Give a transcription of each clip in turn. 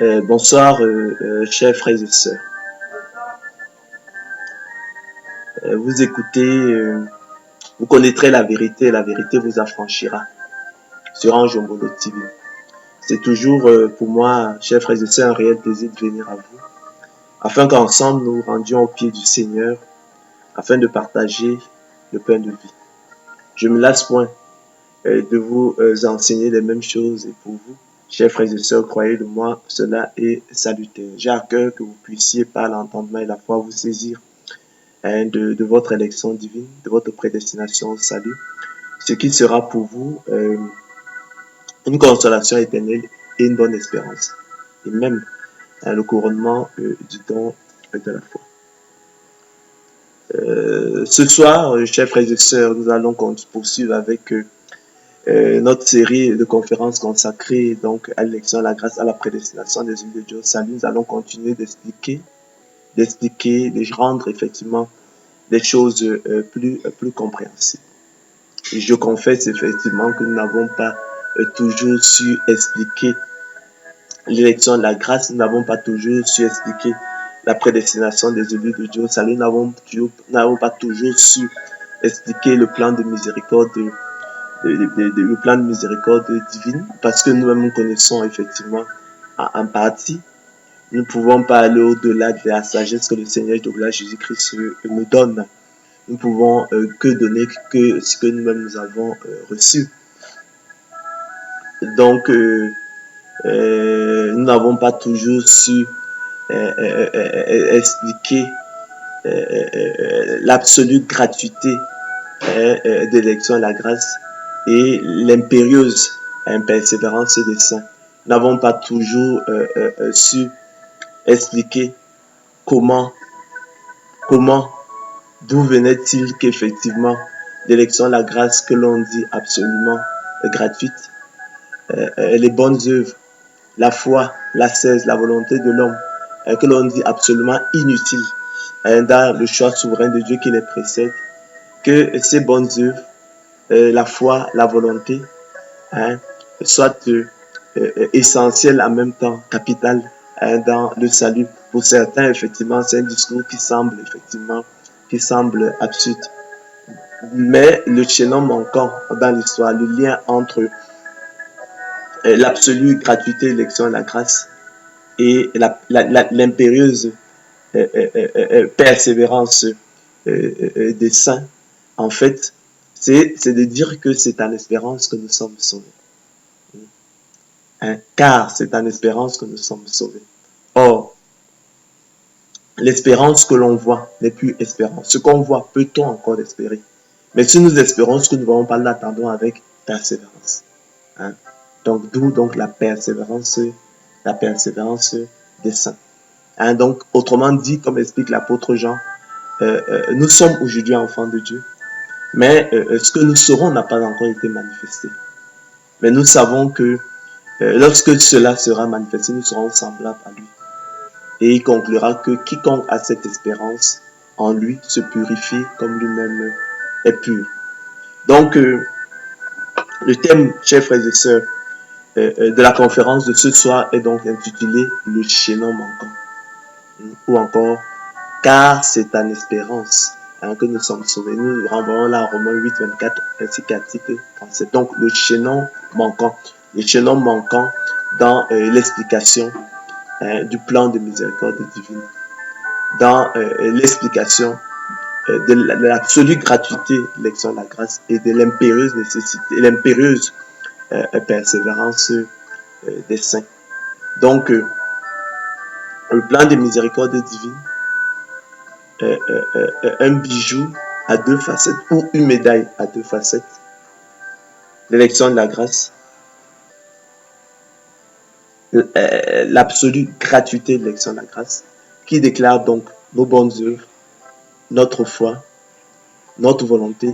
Bonsoir, chers frères et sœurs. Vous écoutez, vous connaîtrez la vérité vous affranchira. Sur Anjombolo TV. C'est toujours pour moi, chers frères et sœurs, un réel plaisir de venir à vous, afin qu'ensemble nous rendions au pied du Seigneur, afin de partager le pain de vie. Je me lasse point de vous enseigner les mêmes choses et pour vous, chers frères et sœurs, croyez de moi, cela est salutaire. J'ai à cœur que vous puissiez par l'entendement et la foi vous saisir de votre élection divine, de votre prédestination au salut, ce qui sera pour vous une consolation éternelle et une bonne espérance, et même le couronnement du don de la foi. Ce soir, chers frères et sœurs, nous allons poursuivre avec notre série de conférences consacrée donc à l'élection, à la grâce, à la prédestination des élus de Dieu au salut. Nous allons continuer d'expliquer, de rendre effectivement des choses plus compréhensibles. Et je confesse effectivement que nous n'avons pas toujours su expliquer l'élection de la grâce, nous n'avons pas toujours su expliquer la prédestination des élus de Dieu au salut, nous n'avons pas toujours su expliquer le plan de miséricorde, le plan de miséricorde divine, parce que nous-mêmes nous connaissons effectivement en partie. Nous ne pouvons pas aller au-delà de la sagesse que le Seigneur de gloire Jésus-Christ nous donne. Nous ne pouvons que donner que ce que nous-mêmes nous avons reçu. Donc, nous n'avons pas toujours su expliquer l'absolue gratuité de l'élection à la grâce et l'impérieuse persévérance des saints. Nous n'avons pas toujours su expliquer comment, d'où venait-il qu'effectivement l'élection à la grâce que l'on dit absolument gratuite, les bonnes œuvres, la foi, l'ascèse, la volonté de l'homme, que l'on dit absolument inutile dans le choix souverain de Dieu qui les précède, que ces bonnes œuvres, la foi, la volonté, soient essentielles en même temps, capitales dans le salut. Pour certains, effectivement, c'est un discours qui semble absurde. Mais le chaînon manquant dans l'histoire, le lien entre l'absolue gratuité de l'élection à la grâce et l'impérieuse persévérance des saints, en fait, c'est de dire que c'est en espérance que nous sommes sauvés. Car c'est en espérance que nous sommes sauvés. Or, l'espérance que l'on voit n'est plus espérance. Ce qu'on voit, peut-on encore espérer? Mais si nous espérons ce que nous ne voyons pas, l'attendons avec persévérance. Donc, d'où donc la persévérance des saints. Donc, autrement dit, comme explique l'apôtre Jean, nous sommes aujourd'hui enfants de Dieu, mais ce que nous serons n'a pas encore été manifesté. Mais nous savons que lorsque cela sera manifesté, nous serons semblables à lui. Et il conclura que quiconque a cette espérance en lui se purifie comme lui-même est pur. Donc, le thème, chers frères et sœurs, de la conférence de ce soir est donc intitulé « Le chaînon manquant » ou encore « Car c'est en espérance que nous sommes sauvés ». Nous renvoyons là à Romains 8, 24 ainsi qu'article 37. Donc, le chaînon manquant dans l'explication du plan de miséricorde divine, dans l'explication de l'absolue gratuité de l'élection de la grâce et de l'impérieuse nécessité, l'impérieuse persévérance des saints. Donc, le plan de miséricorde divine, un bijou à deux facettes ou une médaille à deux facettes, l'élection de la grâce, l'absolue gratuité de l'élection de la grâce, qui déclare donc nos bonnes œuvres, notre foi, notre volonté,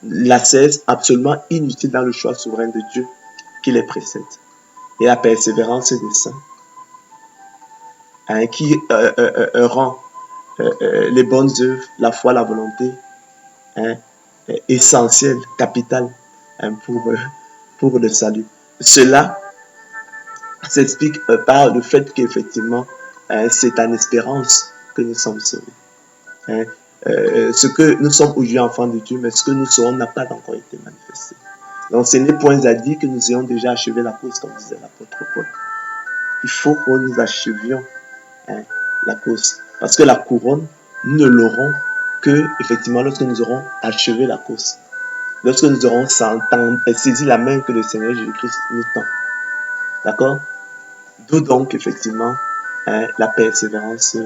l'ascèse absolument inutile dans le choix souverain de Dieu qui les précède, et la persévérance des saints, qui rend les bonnes œuvres, la foi, la volonté, essentielles, capitales pour le salut. Cela s'explique par le fait qu'effectivement, c'est en espérance que nous sommes sauvés. Hein. Ce que nous sommes aujourd'hui enfants de Dieu, mais ce que nous serons n'a pas encore été manifesté. Donc, ce n'est point à dire que nous ayons déjà achevé la course, comme disait l'apôtre Paul. Il faut que nous achevions la course. Parce que la couronne, nous ne l'aurons que, effectivement, lorsque nous aurons achevé la course. Lorsque nous aurons saisi la main que le Seigneur Jésus-Christ nous tend. D'accord? D'où donc, effectivement, la persévérance,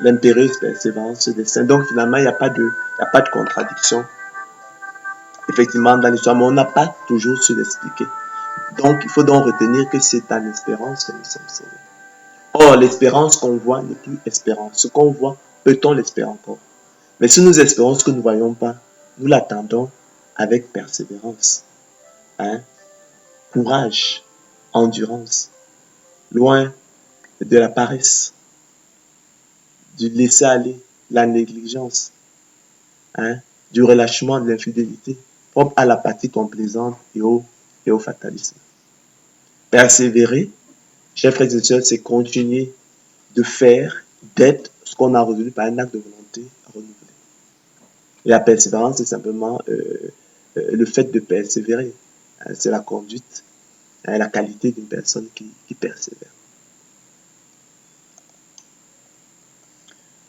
l'impérieuse persévérance des saints. Donc, finalement, il n'y a pas de contradiction, effectivement, dans l'histoire, mais on n'a pas toujours su l'expliquer. Donc, il faut donc retenir que c'est en espérance que nous sommes sauvés. Or, l'espérance qu'on voit n'est plus espérance. Ce qu'on voit, peut-on l'espérer encore? Mais si nous espérons ce que nous ne voyons pas, nous l'attendons avec persévérance, courage, endurance, loin de la paresse, du laisser-aller, la négligence, du relâchement, de l'infidélité, propre à l'apathie complaisante et au fatalisme. Persévérer, chers frères et sœurs, c'est continuer de faire, d'être ce qu'on a résolu par un acte de volonté renouvelé. Et la persévérance, c'est simplement le fait de persévérer. C'est la conduite, la qualité d'une personne qui persévère.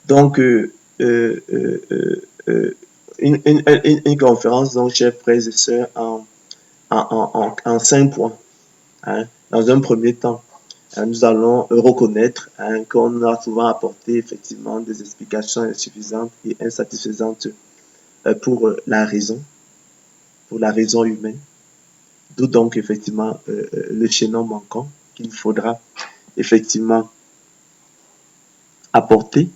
Donc, une conférence, donc, chers frères et sœurs, en 5 points. Dans un premier temps, nous allons reconnaître qu'on a souvent apporté effectivement des explications insuffisantes et insatisfaisantes pour la raison humaine. D'où donc effectivement le chaînon manquant qu'il faudra effectivement apporter,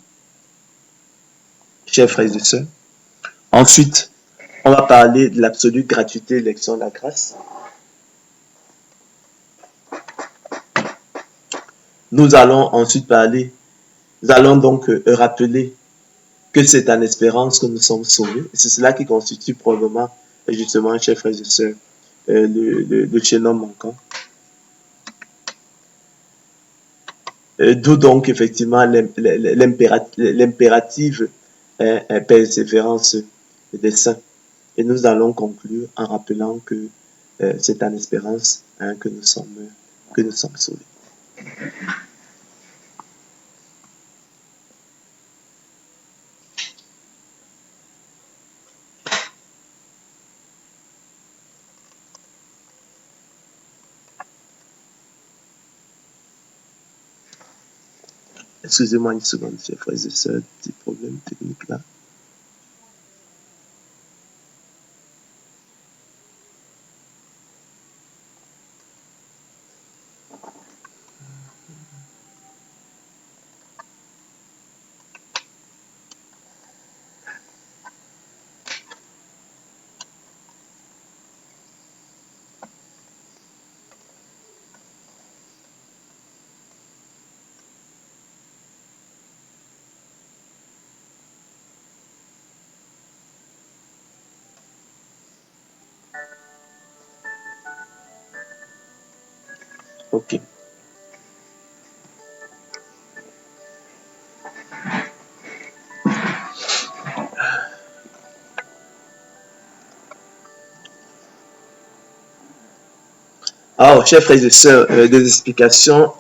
chers frères et sœurs. Ensuite, on va parler de l'absolue gratuité de l'élection de la grâce. Nous allons ensuite nous allons donc rappeler que c'est en espérance que nous sommes sauvés. C'est cela qui constitue probablement, justement, chers frères et sœurs, le chaînon manquant. D'où donc, effectivement, l'impérative persévérance des saints. Et nous allons conclure en rappelant que c'est en espérance que nous sommes sauvés. Excusez-moi une seconde, chers frères et sœurs, petit problème technique là. Ok. Alors, chers frères et sœurs, des explications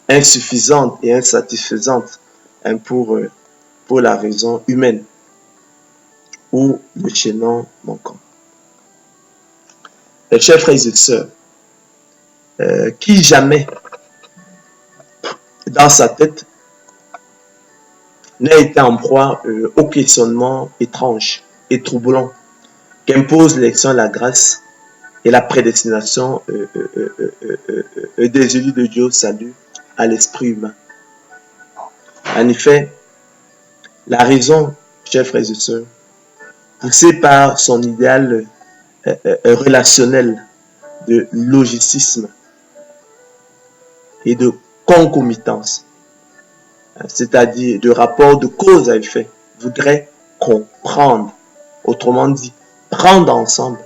insuffisantes et insatisfaisantes pour la raison humaine ou le chaînon manquant. Chers frères et sœurs, qui jamais dans sa tête n'a été en proie au questionnement étrange et troublant qu'impose l'élection de la grâce et la prédestination des élus de Dieu au salut à l'esprit humain. En effet, la raison, chers frères et sœurs, poussée par son idéal relationnel de logicisme et de concomitance, c'est-à-dire de rapport de cause à effet, voudrait comprendre, autrement dit, prendre ensemble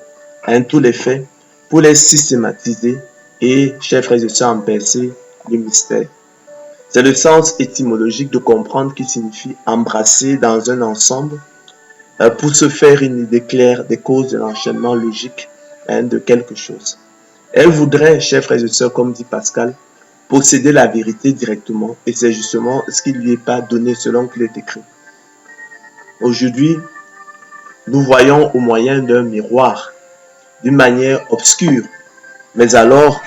tous les faits pour les systématiser et, chers frères et sœurs, en percer le mystère. C'est le sens étymologique de comprendre qui signifie embrasser dans un ensemble pour se faire une idée claire des causes de l'enchaînement logique de quelque chose. Elle voudrait, chers frères et sœurs, comme dit Pascal, posséder la vérité directement, et c'est justement ce qui ne lui est pas donné selon qu'il est écrit. Aujourd'hui, nous voyons au moyen d'un miroir, d'une manière obscure, mais alors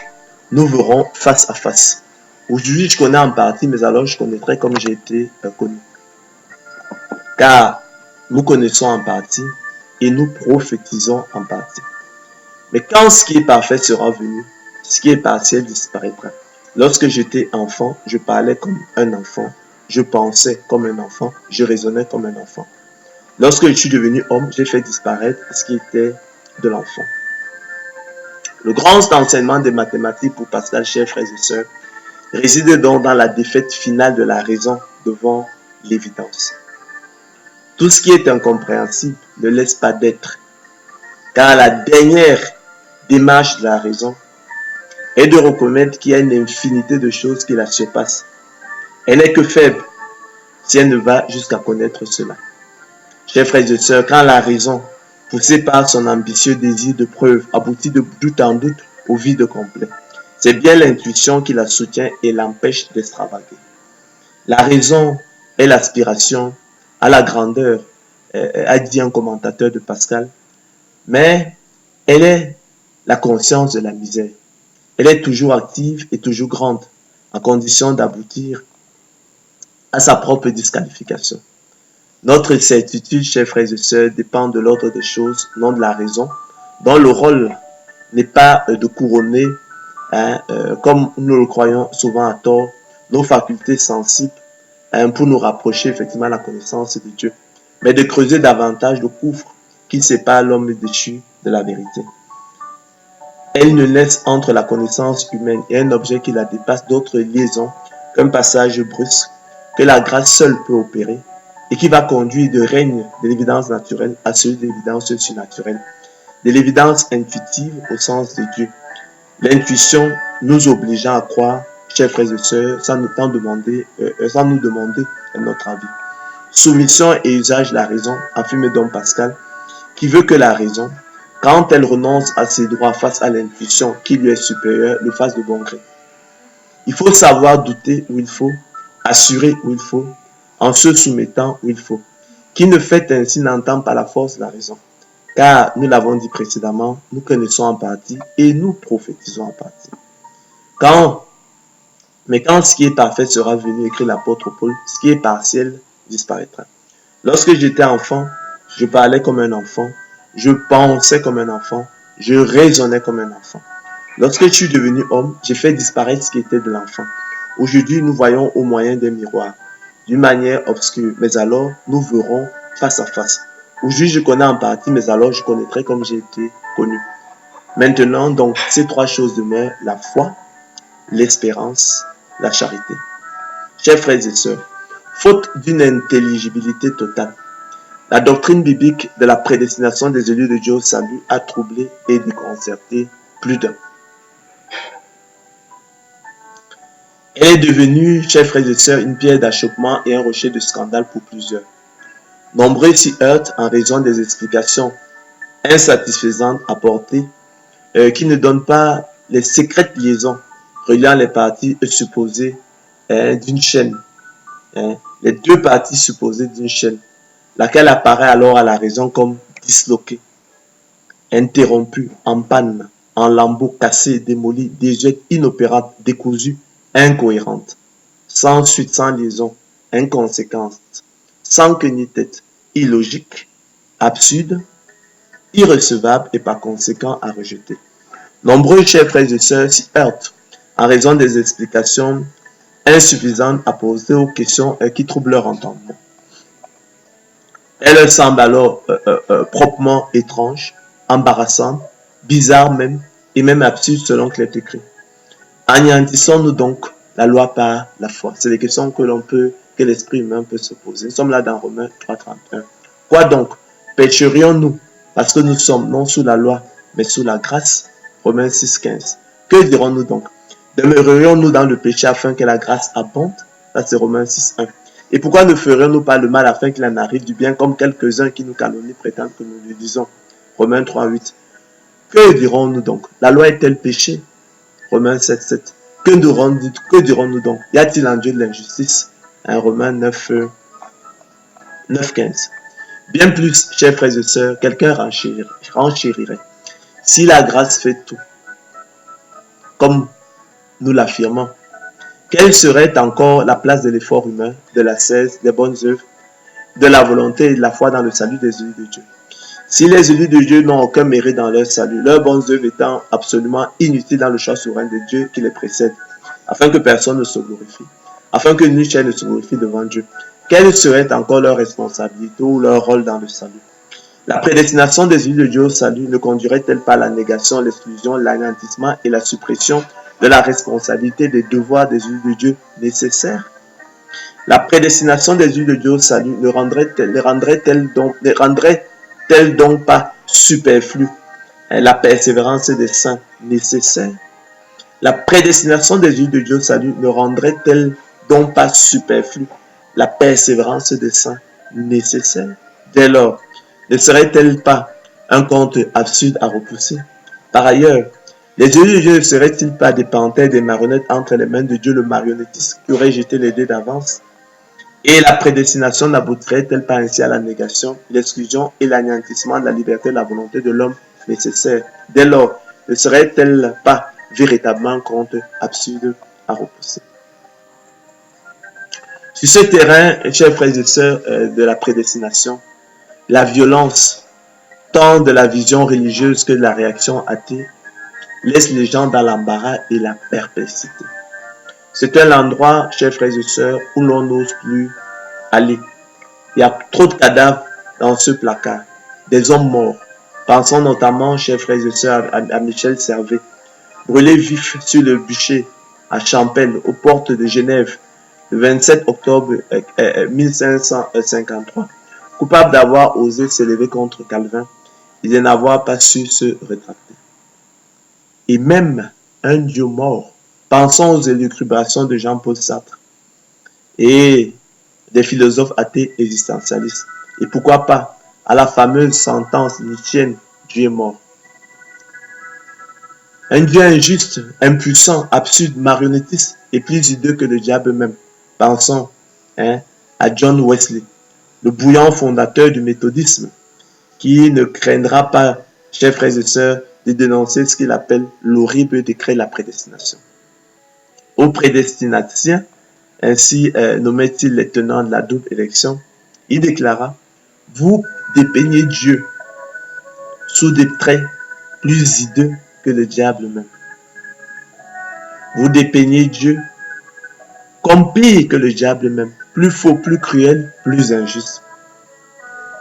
nous verrons face à face. Aujourd'hui, je connais en partie, mais alors je connaîtrai comme j'ai été connu. Car nous connaissons en partie et nous prophétisons en partie. Mais quand ce qui est parfait sera venu, ce qui est partiel disparaîtra. Lorsque j'étais enfant, je parlais comme un enfant, je pensais comme un enfant, je raisonnais comme un enfant. Lorsque je suis devenu homme, j'ai fait disparaître ce qui était de l'enfant. Le grand enseignement des mathématiques pour Pascal, chers frères et sœurs, réside donc dans la défaite finale de la raison devant l'évidence. Tout ce qui est incompréhensible ne laisse pas d'être, car la dernière démarche de la raison est de reconnaître qu'il y a une infinité de choses qui la surpassent. Elle n'est que faible si elle ne va jusqu'à connaître cela. Chers frères et sœurs, quand la raison, poussée par son ambitieux désir de preuve, aboutit de doute en doute au vide complet, c'est bien l'intuition qui la soutient et l'empêche d'extravaguer. La raison est l'aspiration à la grandeur, a dit un commentateur de Pascal, mais elle est la conscience de la misère. Elle est toujours active et toujours grande, à condition d'aboutir à sa propre disqualification. Notre certitude, chers frères et sœurs, dépend de l'ordre des choses, non de la raison, dont le rôle n'est pas de couronner, comme nous le croyons souvent à tort, nos facultés sensibles pour nous rapprocher effectivement de la connaissance de Dieu, mais de creuser davantage le gouffre qui sépare l'homme déchu de la vérité. Elle ne laisse entre la connaissance humaine et un objet qui la dépasse d'autres liaisons qu'un passage brusque que la grâce seule peut opérer et qui va conduire de règne de l'évidence naturelle à celui de l'évidence surnaturelle, de l'évidence intuitive au sens de Dieu. L'intuition nous obligeant à croire, chers frères et sœurs, sans nous demander notre avis. Soumission et usage de la raison, affirme donc Pascal, qui veut que la raison, quand elle renonce à ses droits face à l'intuition qui lui est supérieure, le fasse de bon gré. Il faut savoir douter où il faut, assurer où il faut, en se soumettant où il faut. Qui ne fait ainsi n'entend pas la force de la raison. Car, nous l'avons dit précédemment, nous connaissons en partie et nous prophétisons en partie. Mais quand ce qui est parfait sera venu, écrit l'apôtre Paul, ce qui est partiel disparaîtra. Lorsque j'étais enfant, je parlais comme un enfant, je pensais comme un enfant, je raisonnais comme un enfant. Lorsque je suis devenu homme, j'ai fait disparaître ce qui était de l'enfant. Aujourd'hui, nous voyons au moyen des miroirs, d'une manière obscure, mais alors nous verrons face à face. Aujourd'hui, je connais en partie, mais alors je connaîtrai comme j'ai été connu. Maintenant, donc, ces trois choses demeurent la foi, l'espérance, la charité. Chers frères et sœurs, faute d'une intelligibilité totale, la doctrine biblique de la prédestination des élus de Dieu au salut a troublé et déconcerté plus d'un. Elle est devenue, chers frères et sœurs, une pierre d'achoppement et un rocher de scandale pour plusieurs. Nombreux s'y heurtent en raison des explications insatisfaisantes apportées qui ne donnent pas les secrètes liaisons reliant les parties supposées d'une chaîne. Les deux parties supposées d'une chaîne, laquelle apparaît alors à la raison comme disloquée, interrompue, en panne, en lambeaux, cassée, démolie, désuète, inopérante, décousue, incohérente, sans suite, sans liaison, inconséquente, sans queue ni tête, illogique, absurde, irrecevable et par conséquent à rejeter. Nombreux chers frères et sœurs s'y heurtent en raison des explications insuffisantes à poser aux questions qui troublent leur entendement. Elles semblent alors proprement étranges, embarrassantes, bizarres même, et même absurdes selon que l'est écrit. Anéantissons-nous donc la loi par la foi? C'est des questions que l'esprit humain peut se poser. Nous sommes là dans Romains 3,31. Quoi donc? Pécherions-nous parce que nous sommes non sous la loi, mais sous la grâce? Romains 6,15. Que dirons-nous donc? Demeurerions-nous dans le péché afin que la grâce abonde? Ça c'est Romains 6:1. Et pourquoi ne ferions-nous pas le mal afin qu'il en arrive du bien, comme quelques-uns qui nous calomnient prétendent que nous le disons? Romains 3:8. Que dirons-nous donc? La loi est-elle péché? Romains 7:7. Que dirons-nous donc? Y a-t-il en Dieu de l'injustice? Romains 9:15. Bien plus, chers frères et sœurs, quelqu'un renchérirait. Si la grâce fait tout, comme nous l'affirmons, quelle serait encore la place de l'effort humain, de l'ascèse, des bonnes œuvres, de la volonté et de la foi dans le salut des élus de Dieu? Si les élus de Dieu n'ont aucun mérite dans leur salut, leurs bonnes œuvres étant absolument inutiles dans le choix souverain de Dieu qui les précède, afin que personne ne se glorifie, afin que nul chair ne se glorifie devant Dieu, quelle serait encore leur responsabilité ou leur rôle dans le salut? La prédestination des élus de Dieu au salut ne conduirait-elle pas à la négation, l'exclusion, l'anéantissement et la suppression de la responsabilité des devoirs des élus de Dieu nécessaires? La prédestination des élus de Dieu au salut ne rendrait-elle donc pas superflue la persévérance des saints nécessaire? La prédestination des élus de Dieu au salut ne rendrait-elle donc pas superflue la persévérance des saints nécessaire? Dès lors, ne serait-elle pas un conte absurde à repousser? Par ailleurs, les élus de Dieu ne seraient-ils pas des panthères, des marionnettes entre les mains de Dieu le marionnettiste qui aurait jeté les dés d'avance? Et la prédestination n'aboutirait-elle pas ainsi à la négation, l'exclusion et l'anéantissement de la liberté et de la volonté de l'homme nécessaire? Dès lors, ne serait-elle pas véritablement un conte absurde à repousser? Sur ce terrain, chers frères et sœurs de la prédestination, la violence, tant de la vision religieuse que de la réaction athée, laisse les gens dans l'embarras et la perplexité. C'est un endroit, chers frères et sœurs, où l'on n'ose plus aller. Il y a trop de cadavres dans ce placard, des hommes morts. Pensons notamment, chers frères et sœurs, à Michel Servet, brûlé vif sur le bûcher à Champel, aux portes de Genève, le 27 octobre 1553. Coupable d'avoir osé s'élever contre Calvin et de n'avoir pas su se rétracter. Et même un Dieu mort. Pensons aux élucubrations de Jean-Paul Sartre et des philosophes athées existentialistes. Et pourquoi pas à la fameuse sentence nietzschéenne, Dieu est mort. Un Dieu injuste, impuissant, absurde, marionnettiste et plus hideux que le diable même. Pensons à John Wesley, le bouillant fondateur du méthodisme, qui ne craindra pas, chers frères et sœurs, de dénoncer ce qu'il appelle l'horrible décret de la prédestination. Aux prédestinatiens, ainsi nommait-il les tenants de la double élection, il déclara: vous dépeignez Dieu sous des traits plus hideux que le diable même. Vous dépeignez Dieu comme pire que le diable même, plus faux, plus cruel, plus injuste.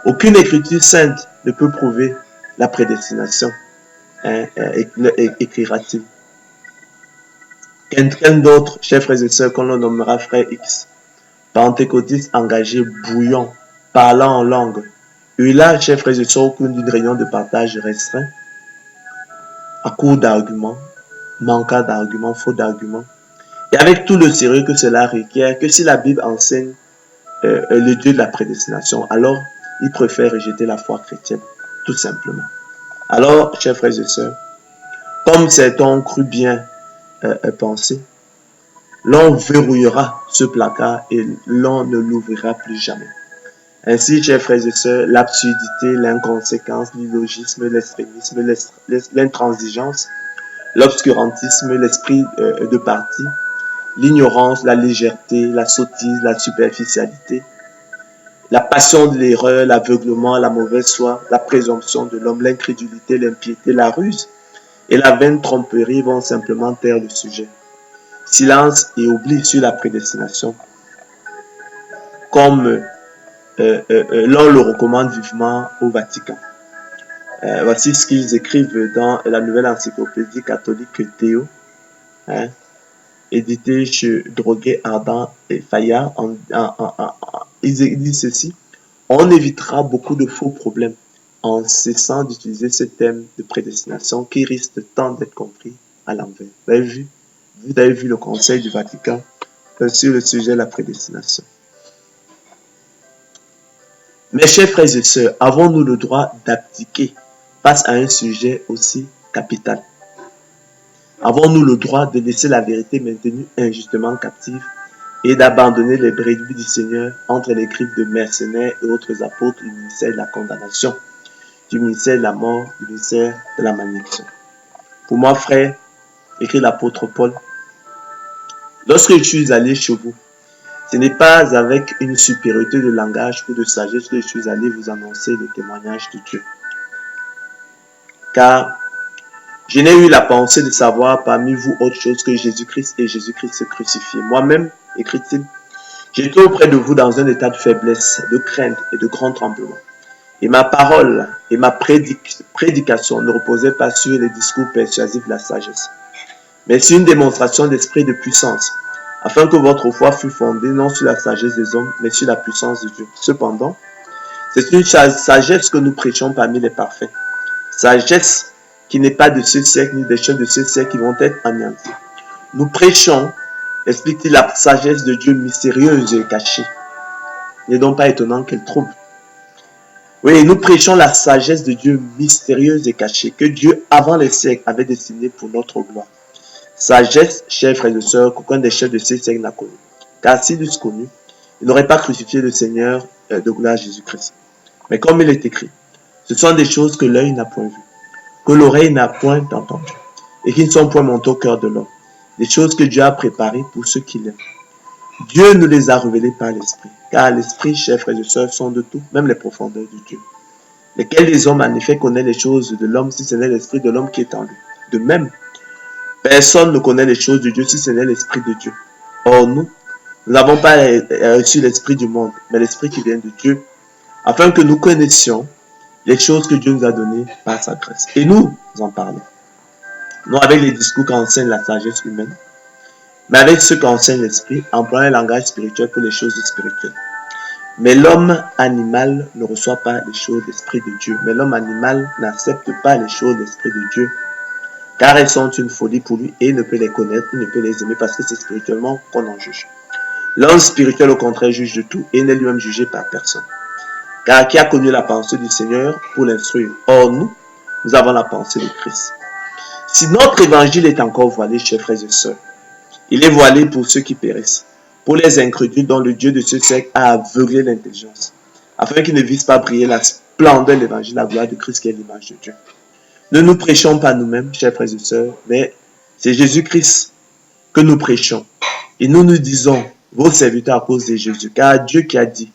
Aucune écriture sainte ne peut prouver la prédestination, écrira-t-il. Quelqu'un d'autre, chers frères et sœurs, qu'on nommera frère X, pentecôtiste engagé, bouillant, parlant en langue, et là, chers frères et sœurs, au cours d'une réunion de partage restreint, à court d'arguments, manquant d'arguments, faux d'arguments, et avec tout le sérieux que cela requiert, que si la Bible enseigne le Dieu de la prédestination, alors il préfère rejeter la foi chrétienne, tout simplement. Alors, chers frères et sœurs, comme certains ont cru bien penser, l'on verrouillera ce placard et l'on ne l'ouvrira plus jamais. Ainsi, chers frères et sœurs, l'absurdité, l'inconséquence, l'illogisme, l'extrémisme, l'intransigeance, l'obscurantisme, l'esprit de parti, l'ignorance, la légèreté, la sottise, la superficialité, la passion de l'erreur, l'aveuglement, la mauvaise foi, la présomption de l'homme, l'incrédulité, l'impiété, la ruse et la vaine tromperie vont simplement taire le sujet. Silence et oubli sur la prédestination, comme l'on le recommande vivement au Vatican. Voici ce qu'ils écrivent dans la nouvelle encyclopédie catholique Théo, édité chez Droguet, Ardent et Fayard. Ils disent ceci: on évitera beaucoup de faux problèmes en cessant d'utiliser ce thème de prédestination qui risque tant d'être compris à l'envers. Vous avez vu le Conseil du Vatican sur le sujet de la prédestination. Mes chers frères et sœurs, avons-nous le droit d'abdiquer face à un sujet aussi capital? Avons-nous le droit de laisser la vérité maintenue injustement captive et d'abandonner les brebis du Seigneur entre les griffes de mercenaires et autres apôtres du ministère de la condamnation, du ministère de la mort, du ministère de la malédiction? Pour moi, frère, écrit l'apôtre Paul, lorsque je suis allé chez vous, ce n'est pas avec une supériorité de langage ou de sagesse que je suis allé vous annoncer le témoignage de Dieu. Car je n'ai eu la pensée de savoir parmi vous autre chose que Jésus-Christ et Jésus-Christ crucifié. Moi-même, écrit-il, j'étais auprès de vous dans un état de faiblesse, de crainte et de grand tremblement. Et ma parole et ma prédication ne reposaient pas sur les discours persuasifs de la sagesse, mais sur une démonstration d'esprit de puissance, afin que votre foi fût fondée non sur la sagesse des hommes, mais sur la puissance de Dieu. Cependant, c'est une sagesse que nous prêchons parmi les parfaits. Sagesse qui n'est pas de ce siècle, ni des choses de ce siècle qui vont être anéanties. Nous prêchons, explique-t-il, la sagesse de Dieu mystérieuse et cachée. Il n'est donc pas étonnant qu'elle trouble. Oui, nous prêchons la sagesse de Dieu mystérieuse et cachée, que Dieu, avant les siècles, avait destinée pour notre gloire. Sagesse, chers frères et sœurs, qu'aucun des chefs de ces siècles n'a connu. Car s'ils l'eussent connu, ils n'auraient pas crucifié le Seigneur de gloire Jésus-Christ. Mais comme il est écrit, ce sont des choses que l'œil n'a point vues, que l'oreille n'a point entendues, et qui ne sont point montées au cœur de l'homme. Des choses que Dieu a préparées pour ceux qui l'aiment. Dieu nous les a révélées par l'Esprit, car l'Esprit, chers frères et sœurs, sont de tout, même les profondeurs de Dieu. Lesquels des hommes, en effet, connaît les choses de l'homme si ce n'est l'Esprit de l'homme qui est en lui. De même, personne ne connaît les choses de Dieu si ce n'est l'Esprit de Dieu. Or, nous n'avons pas reçu l'Esprit du monde, mais l'Esprit qui vient de Dieu, afin que nous connaissions les choses que Dieu nous a données par sa grâce. Et nous en parlons. Non avec les discours qu'enseigne la sagesse humaine, mais avec ceux qu'enseigne l'Esprit, employant un langage spirituel pour les choses spirituelles. Mais l'homme animal ne reçoit pas les choses de l'Esprit de Dieu. Mais l'homme animal n'accepte pas les choses de l'Esprit de Dieu, car elles sont une folie pour lui et il ne peut les connaître, il ne peut les aimer parce que c'est spirituellement qu'on en juge. L'homme spirituel, au contraire, juge de tout et n'est lui-même jugé par personne. Car qui a connu la pensée du Seigneur pour l'instruire? Or, nous avons la pensée de Christ. Si notre évangile est encore voilé, chers frères et sœurs, il est voilé pour ceux qui périssent, pour les incrédules dont le Dieu de ce siècle a aveuglé l'intelligence, afin qu'ils ne visent pas briller la splendeur de l'évangile, la gloire de Christ qui est l'image de Dieu. Ne nous prêchons pas nous-mêmes, chers frères et sœurs, mais c'est Jésus-Christ que nous prêchons. Et nous nous disons, vos serviteurs à cause de Jésus, car Dieu qui a dit,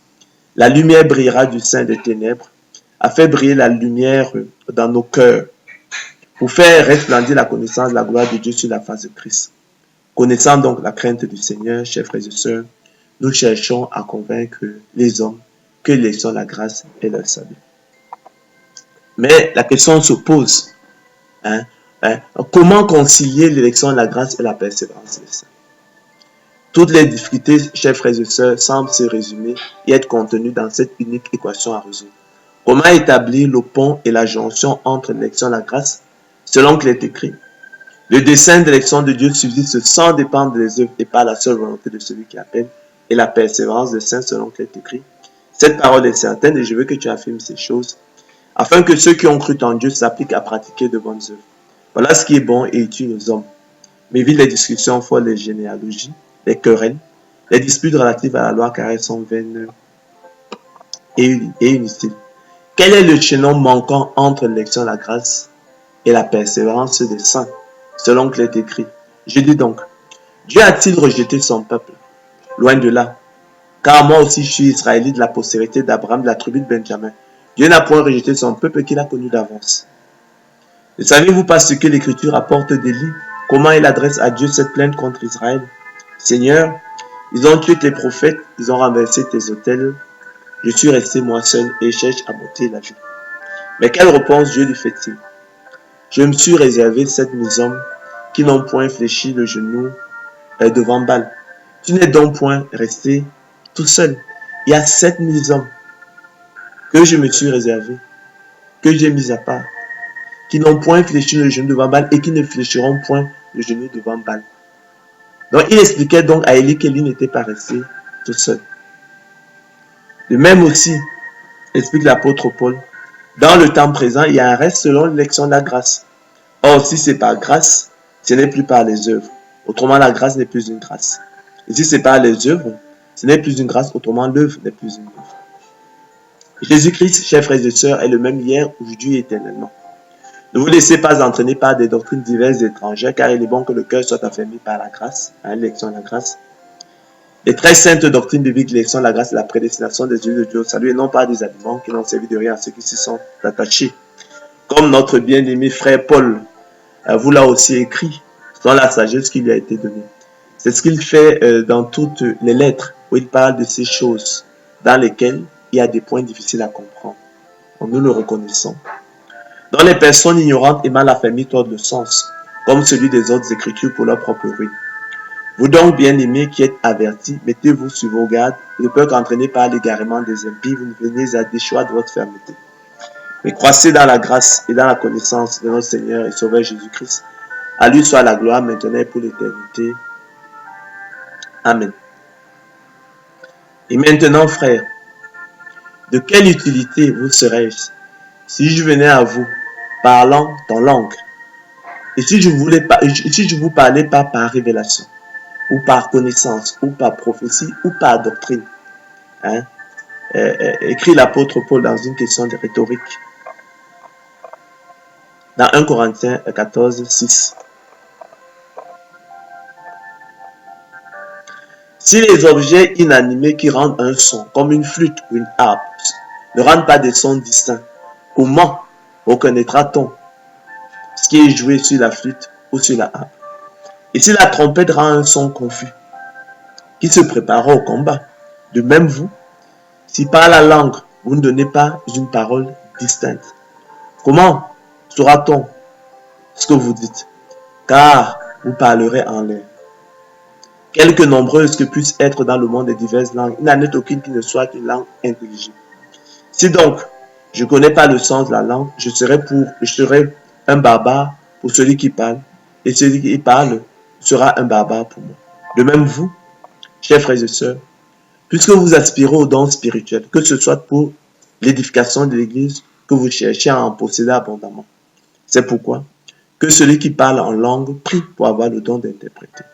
la lumière brillera du sein des ténèbres, a fait briller la lumière dans nos cœurs, pour faire resplendir la connaissance de la gloire de Dieu sur la face de Christ. Connaissant donc la crainte du Seigneur, chers frères et sœurs, nous cherchons à convaincre les hommes que les sont la grâce et leur salut. Mais la question se pose, comment concilier l'élection de la grâce et la persévérance des saints? Toutes les difficultés, chers frères et sœurs, semblent se résumer et être contenues dans cette unique équation à résoudre. Comment établir le pont et la jonction entre l'élection et la grâce, selon qu'il est écrit? Le dessein d'élection de Dieu subsiste sans dépendre des œuvres et par la seule volonté de celui qui appelle, et la persévérance des saints selon qu'il est écrit. Cette parole est certaine et je veux que tu affirmes ces choses, afin que ceux qui ont cru en Dieu s'appliquent à pratiquer de bonnes œuvres. Voilà ce qui est bon et utile aux hommes. Mais évite les discussions folles, les généalogies, les querelles, les disputes relatives à la loi car elles sont vaines et inutiles. Quel est le chaînon manquant entre l'élection de la grâce et la persévérance des saints, selon qu'il est écrit? Je dis donc, Dieu a-t-il rejeté son peuple? Loin de là. Car moi aussi je suis israélite de la postérité d'Abraham, de la tribu de Benjamin. Dieu n'a point rejeté son peuple qu'il a connu d'avance. Ne savez-vous pas ce que l'Écriture apporte d'Élie? Comment il adresse à Dieu cette plainte contre Israël? Seigneur, ils ont tué tes prophètes, ils ont renversé tes autels. Je suis resté moi seul et cherche à m'ôter la vie. Mais quelle réponse Dieu lui fait-il? Je me suis réservé 7000 hommes qui n'ont point fléchi le genou devant Baal. Tu n'es donc point resté tout seul. Il y a 7000 hommes que je me suis réservé, que j'ai mis à part, qui n'ont point fléchi le genou devant Baal et qui ne fléchiront point le genou devant Baal. Donc, il expliquait donc à Élie qu'Élie n'était pas resté tout seul. De même aussi, explique l'apôtre Paul, dans le temps présent, il y a un reste selon l'élection de la grâce. Or, si c'est par grâce, ce n'est plus par les œuvres. Autrement, la grâce n'est plus une grâce. Et si c'est par les œuvres, ce n'est plus une grâce, autrement l'œuvre n'est plus une œuvre. Jésus-Christ, chers frères et sœurs, est le même hier, aujourd'hui et éternellement. Ne vous laissez pas entraîner par des doctrines diverses et étrangères, car il est bon que le cœur soit affermi par la grâce, l'élection de la grâce. Les très saintes doctrines bibliques, l'élection de la grâce et la prédestination des yeux de Dieu au salut, et non pas des aliments qui n'ont servi de rien à ceux qui s'y sont attachés. Comme notre bien-aimé frère Paul vous l'a aussi écrit, dans la sagesse qui lui a été donnée. C'est ce qu'il fait dans toutes les lettres, où il parle de ces choses dans lesquelles il y a des points difficiles à comprendre. Donc, nous le reconnaissons. Dans les personnes ignorantes et mal affermies tordent le sens, comme celui des autres écritures pour leur propre ruine. Vous donc, bien-aimés qui êtes avertis, mettez-vous sur vos gardes, de peur qu'entraînés par l'égarement des impies, vous ne veniez à déchoir de votre fermeté. Mais croissez dans la grâce et dans la connaissance de notre Seigneur et Sauveur Jésus-Christ. À lui soit la gloire maintenant et pour l'éternité. Amen. Et maintenant, frères, de quelle utilité vous serais-je si je venais à vous parlant en langue, et si je vous parlais pas par révélation, ou par connaissance, ou par prophétie, ou par doctrine, écrit l'apôtre Paul dans une question de rhétorique, dans 1 Corinthiens 14, 6. Si les objets inanimés qui rendent un son, comme une flûte ou une harpe, ne rendent pas des sons distincts, comment reconnaîtra-t-on ce qui est joué sur la flûte ou sur la harpe? Et si la trompette rend un son confus, qui se prépare au combat, de même vous, si par la langue vous ne donnez pas une parole distincte, comment saura-t-on ce que vous dites? Car vous parlerez en l'air. Quelque nombreuses que puissent être dans le monde des diverses langues, il n'en est aucune qui ne soit une langue intelligible. Si donc je ne connais pas le sens de la langue, je serai un barbare pour celui qui parle, et celui qui parle sera un barbare pour moi. De même vous, chers frères et sœurs, puisque vous aspirez aux dons spirituels, que ce soit pour l'édification de l'Église, que vous cherchez à en posséder abondamment. C'est pourquoi que celui qui parle en langue prie pour avoir le don d'interpréter.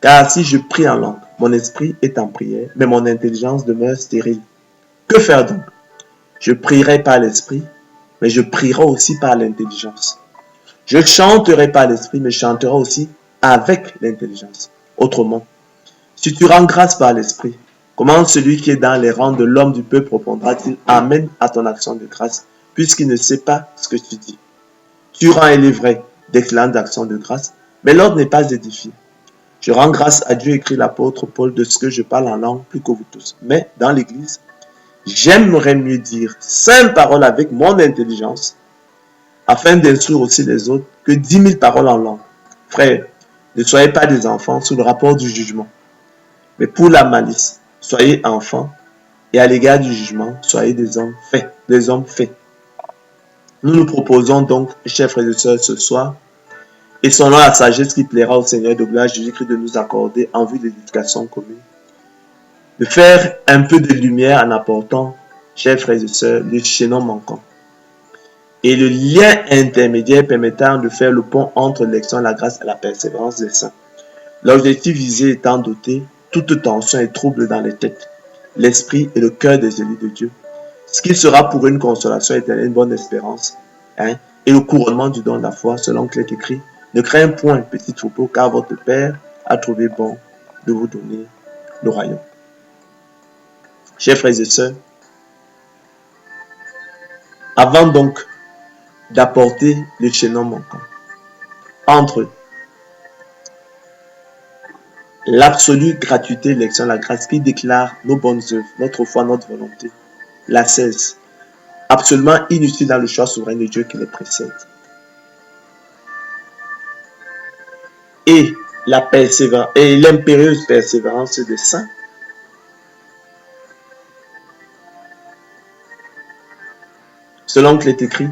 Car si je prie en langue, mon esprit est en prière, mais mon intelligence demeure stérile. Que faire donc? Je prierai par l'esprit, mais je prierai aussi par l'intelligence. Je chanterai par l'esprit, mais je chanterai aussi avec l'intelligence. Autrement, si tu rends grâce par l'esprit, comment celui qui est dans les rangs de l'homme du peuple répondra-t-il Amen à ton action de grâce, puisqu'il ne sait pas ce que tu dis? Tu rends, il est vrai, d'excellentes actions de grâce, mais l'ordre n'est pas édifié. Je rends grâce à Dieu, écrit l'apôtre Paul, de ce que je parle en langue plus que vous tous. Mais dans l'Église, j'aimerais mieux dire 5 paroles avec mon intelligence, afin d'instruire aussi les autres, que 10 000 paroles en langue. Frères, ne soyez pas des enfants sous le rapport du jugement, mais pour la malice, soyez enfants, et à l'égard du jugement, soyez des hommes faits. Nous nous proposons donc, chers frères et sœurs, ce soir, et selon la sagesse qui plaira au Seigneur de gloire Jésus-Christ de nous accorder en vue de l'éducation commune, de faire un peu de lumière en apportant, chers frères et sœurs, le chaînon manquant et le lien intermédiaire permettant de faire le pont entre l'élection, la grâce et la persévérance des saints. L'objectif visé étant d'ôter toute tension et trouble dans les têtes, l'esprit et le cœur des élus de Dieu, ce qui sera pour une consolation éternelle, une bonne espérance, et le couronnement du don de la foi, selon qu'il est écrit, ne craignez point, petit troupeau, car votre Père a trouvé bon de vous donner le royaume. Chers frères et sœurs, avant donc d'apporter le chaînon manquant entre l'absolue gratuité et l'élection de la grâce qui déclare nos bonnes œuvres, notre foi, notre volonté, la cesse, absolument inutile dans le choix souverain de Dieu qui les précède. Et la persévérance et l'impérieuse persévérance des saints, selon qu'il est écrit,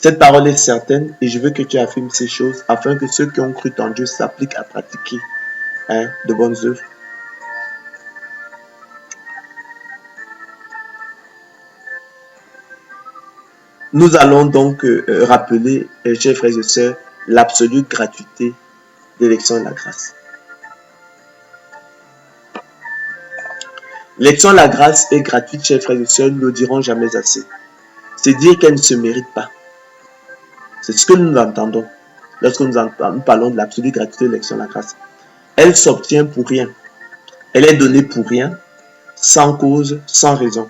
Cette parole est certaine et je veux que tu affirmes ces choses afin que ceux qui ont cru en Dieu s'appliquent à pratiquer de bonnes œuvres. Nous allons donc rappeler, chers frères et sœurs, l'absolue gratuité de l'élection de la grâce. L'élection de la grâce est gratuite, chers frères et sœurs, nous ne le dirons jamais assez. C'est dire qu'elle ne se mérite pas. C'est ce que nous entendons lorsque nous parlons de l'absolue gratuité de l'élection de la grâce. Elle s'obtient pour rien. Elle est donnée pour rien, sans cause, sans raison.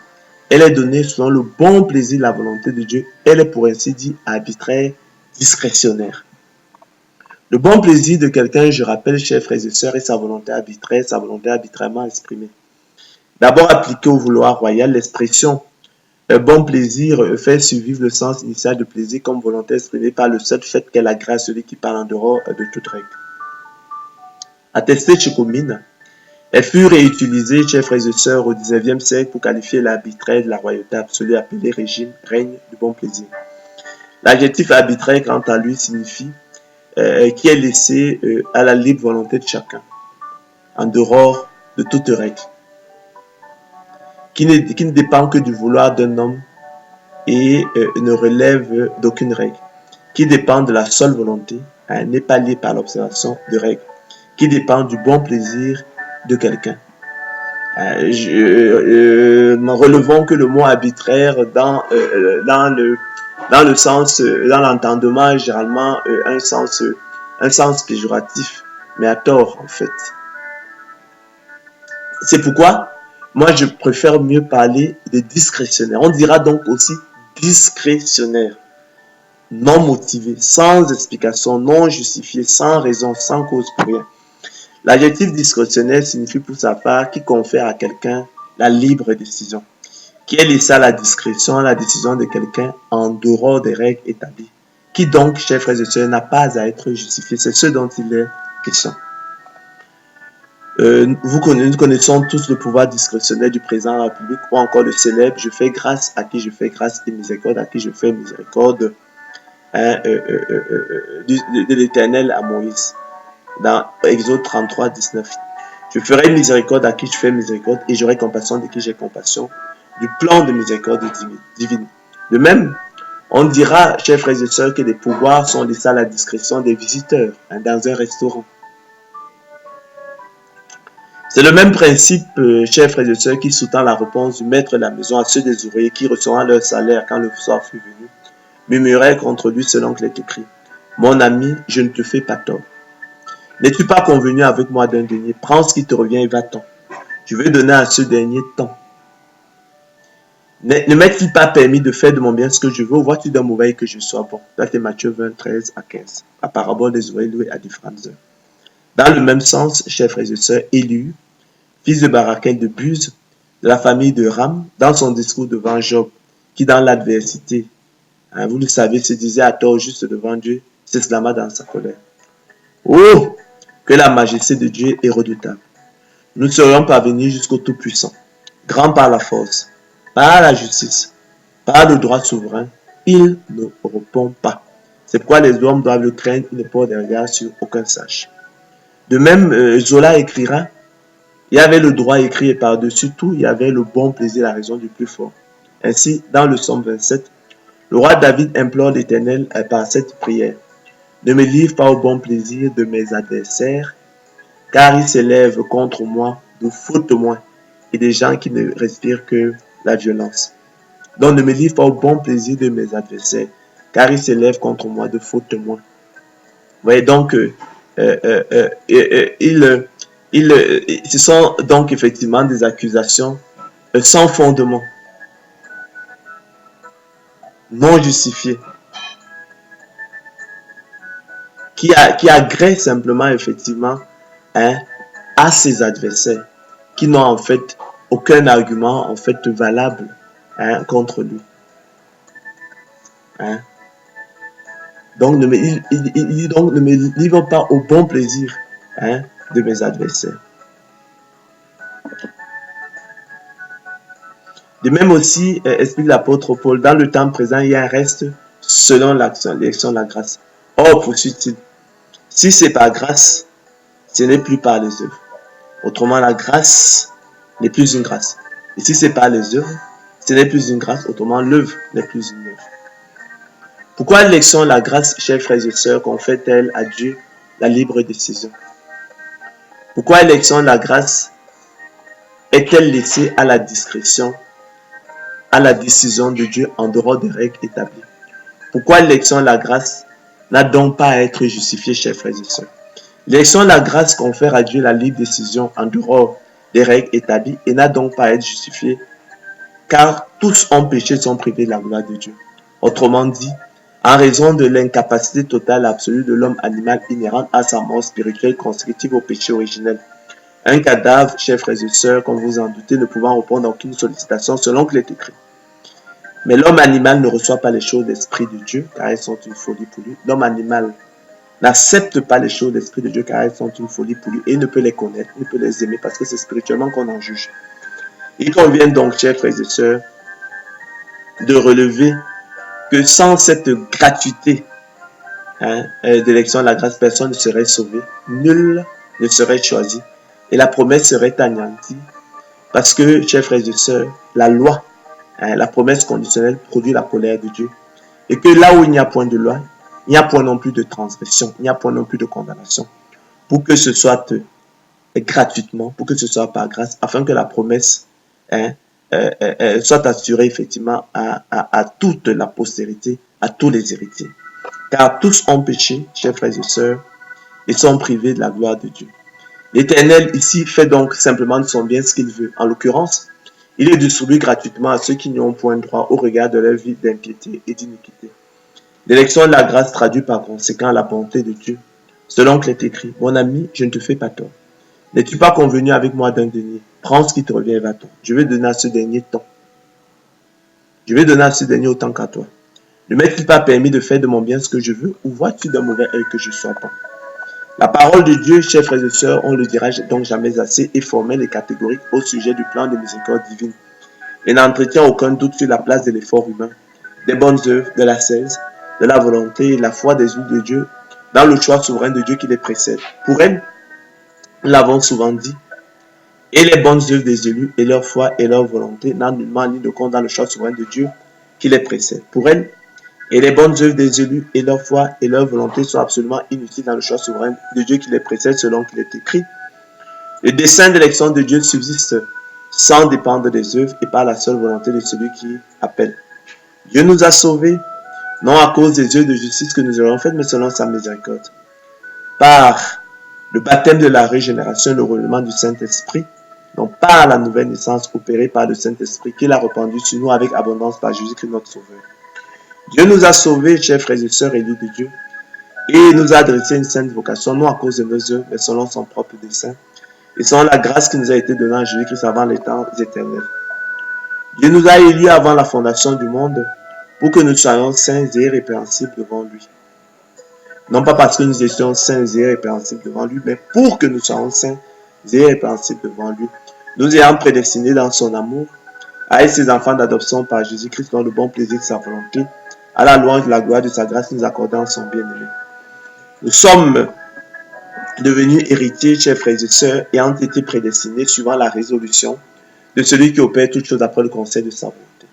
Elle est donnée selon le bon plaisir de la volonté de Dieu. Elle est pour ainsi dire arbitraire, discrétionnaire. Le bon plaisir de quelqu'un, je rappelle, chers frères et sœurs, est sa volonté arbitraire, sa volonté arbitrairement exprimée. D'abord appliquée au vouloir royal, l'expression bon plaisir fait survivre le sens initial de plaisir comme volonté exprimée par le seul fait qu'elle agrée à celui qui parle en dehors de toute règle. Attestée chez Comines, elle fut réutilisée, chers frères et sœurs, au XIXe siècle pour qualifier l'arbitraire de la royauté absolue appelée régime, règne du bon plaisir. L'adjectif arbitraire, quant à lui, signifie qui est laissé à la libre volonté de chacun, en dehors de toute règle, qui ne dépend que du vouloir d'un homme et ne relève d'aucune règle, qui dépend de la seule volonté, n'est pas lié par l'observation de règles, qui dépend du bon plaisir de quelqu'un. Relevons que le mot arbitraire dans le sens, dans l'entendement est généralement un sens péjoratif, mais à tort en fait. C'est pourquoi moi je préfère mieux parler de discrétionnaire. On dira donc aussi discrétionnaire, non motivé, sans explication, non justifié, sans raison, sans cause pour rien. L'adjectif discrétionnaire signifie pour sa part qui confère à quelqu'un la libre décision, qui est laissé à la discrétion, à la décision de quelqu'un en dehors des règles établies, qui donc, chers frères et sœurs, n'a pas à être justifié. C'est ce dont il est question. Nous connaissons tous le pouvoir discrétionnaire du président de la République ou encore le célèbre « Je fais grâce à qui je fais grâce et miséricorde à qui je fais miséricorde » de l'Éternel à Moïse. Dans Exode 33, 19. Je ferai miséricorde à qui je fais miséricorde et j'aurai compassion de qui j'ai compassion. Du plan de miséricorde divine. De même, on dira, chers frères et sœurs, que les pouvoirs sont laissés à la discrétion des visiteurs dans un restaurant. C'est le même principe, chers frères et sœurs, qui sous-tend la réponse du maître de la maison à ceux des ouvriers qui recevront leur salaire quand le soir fut venu, murmuraient contre lui selon qu'il est écrit. Mon ami, je ne te fais pas tort. N'es-tu pas convenu avec moi d'un denier? Prends ce qui te revient et va-t'en. Je vais donner à ce dernier tant. Ne m'est-il pas permis de faire de mon bien ce que je veux? Ou vois-tu d'un mauvais que je sois bon? Ça c'est Matthieu 20, 13 à 15. La parabole des ouvriers loués à différentes heures. Dans le même sens, chers frères et sœurs, Élu, fils de Barakel de Buz, de la famille de Ram, dans son discours devant Job, qui dans l'adversité, vous le savez, se disait à tort juste devant Dieu, s'exclama dans sa colère. Oh! Que la majesté de Dieu est redoutable. Nous serions parvenus jusqu'au Tout-Puissant, grand par la force, par la justice, par le droit souverain. Il ne répond pas. C'est pourquoi les hommes doivent le craindre, ils ne portent des regards sur aucun sage. De même, Zola écrira, il y avait le droit écrit et par-dessus tout, il y avait le bon plaisir, la raison du plus fort. Ainsi, dans le psaume 27, le roi David implore l'Éternel par cette prière. Ne me livre pas au bon plaisir de mes adversaires, car ils s'élèvent contre moi de faux témoins et des gens qui ne respirent que la violence. Donc ne me livre pas au bon plaisir de mes adversaires, car ils s'élèvent contre moi de faux témoins. Vous voyez donc, ce sont donc effectivement des accusations sans fondement, non justifiées, qui aggraient simplement effectivement à ses adversaires, qui n'ont en fait aucun argument en fait valable contre lui. Donc ne me livre pas au bon plaisir de mes adversaires. De même aussi, explique l'apôtre Paul, dans le temps présent, il y a un reste selon l'action, l'élection de la grâce. Or, poursuit-il, si c'est par grâce, ce n'est plus par les œuvres. Autrement, la grâce n'est plus une grâce. Et si c'est par les œuvres, ce n'est plus une grâce. Autrement, l'œuvre n'est plus une œuvre. Pourquoi l'élection de la grâce, chers frères et sœurs, confère-t-elle à Dieu la libre décision? Pourquoi l'élection de la grâce est-elle laissée à la discrétion, à la décision de Dieu en dehors des règles établies? Pourquoi l'élection de la grâce n'a donc pas à être justifiée, chers frères et sœurs? L'élection de la grâce confère à Dieu la libre décision en dehors des règles établies et n'a donc pas à être justifiée, car tous ont péché, sont privés de la gloire de Dieu. Autrement dit, en raison de l'incapacité totale et absolue de l'homme animal inhérente à sa mort spirituelle consécutive au péché originel. Un cadavre, chers frères et sœurs, comme vous en doutez, ne pouvant répondre à aucune sollicitation selon qu'il est écrit. Mais l'homme animal ne reçoit pas les choses d'esprit de Dieu, car elles sont une folie pour lui. L'homme animal n'accepte pas les choses d'esprit de Dieu, car elles sont une folie pour lui, et il ne peut les connaître, il ne peut les aimer, parce que c'est spirituellement qu'on en juge. Il convient donc, chers frères et sœurs, de relever que sans cette gratuité d'élection de la grâce, personne ne serait sauvé, nul ne serait choisi, et la promesse serait anéantie, parce que, chers frères et sœurs, la loi, la promesse conditionnelle produit la colère de Dieu, et que là où il n'y a point de loi, il n'y a point non plus de transgression, il n'y a point non plus de condamnation, pour que ce soit gratuitement, pour que ce soit par grâce, afin que la promesse soit assurée effectivement à toute la postérité, à tous les héritiers. Car tous ont péché, chers frères et sœurs, et sont privés de la gloire de Dieu. L'Éternel ici fait donc simplement de son bien ce qu'il veut. En l'occurrence, il est distribué gratuitement à ceux qui n'y ont point droit au regard de leur vie d'impiété et d'iniquité. L'élection de la grâce traduit par conséquent la bonté de Dieu, selon qu'il est écrit, « Mon ami, je ne te fais pas tort. N'es-tu pas convenu avec moi d'un denier? Prends ce qui te revient et va-t'en. Je vais donner à ce dernier tant. Je vais donner à ce dernier autant qu'à toi. Ne m'est-il pas permis de faire de mon bien ce que je veux, ou vois-tu d'un mauvais œil que je sois bon? » La parole de Dieu, chers frères et sœurs, on ne le dira donc jamais assez, est formelle et catégorique au sujet du plan de miséricorde divine et n'entretient aucun doute sur la place de l'effort humain, des bonnes œuvres, de l'ascèse, de la volonté et de la foi des élus de Dieu dans le choix souverain de Dieu qui les précède. Pour elles, nous l'avons souvent dit, et les bonnes œuvres des élus et leur foi et leur volonté n'ont nullement ni de compte dans le choix souverain de Dieu qui les précède. Pour elles, et les bonnes œuvres des élus et leur foi et leur volonté sont absolument inutiles dans le choix souverain de Dieu qui les précède selon qu'il est écrit. Le dessein d'élection de Dieu subsiste sans dépendre des œuvres et par la seule volonté de celui qui appelle. Dieu nous a sauvés, non à cause des œuvres de justice que nous aurions faites, mais selon sa miséricorde. Par le baptême de la régénération et le renouvellement du Saint-Esprit, donc par la nouvelle naissance opérée par le Saint-Esprit qu'il a répandu sur nous avec abondance par Jésus-Christ notre Sauveur. Dieu nous a sauvés, chers frères et sœurs élus de Dieu, et nous a adressé une sainte vocation, non à cause de nos œuvres, mais selon son propre dessein, et selon la grâce qui nous a été donnée en Jésus-Christ avant les temps éternels. Dieu nous a élus avant la fondation du monde pour que nous soyons saints et irrépréhensibles devant lui. Non pas parce que nous étions saints et irrépréhensibles devant lui, mais pour que nous soyons saints et irrépréhensibles devant lui, nous ayant prédestinés dans son amour à être ses enfants d'adoption par Jésus-Christ dans le bon plaisir de sa volonté, à la louange de la gloire de sa grâce nous accordant son bien-aimé. Nous sommes devenus héritiers, chers frères et sœurs, et ont été prédestinés suivant la résolution de celui qui opère toutes choses après le conseil de sa volonté.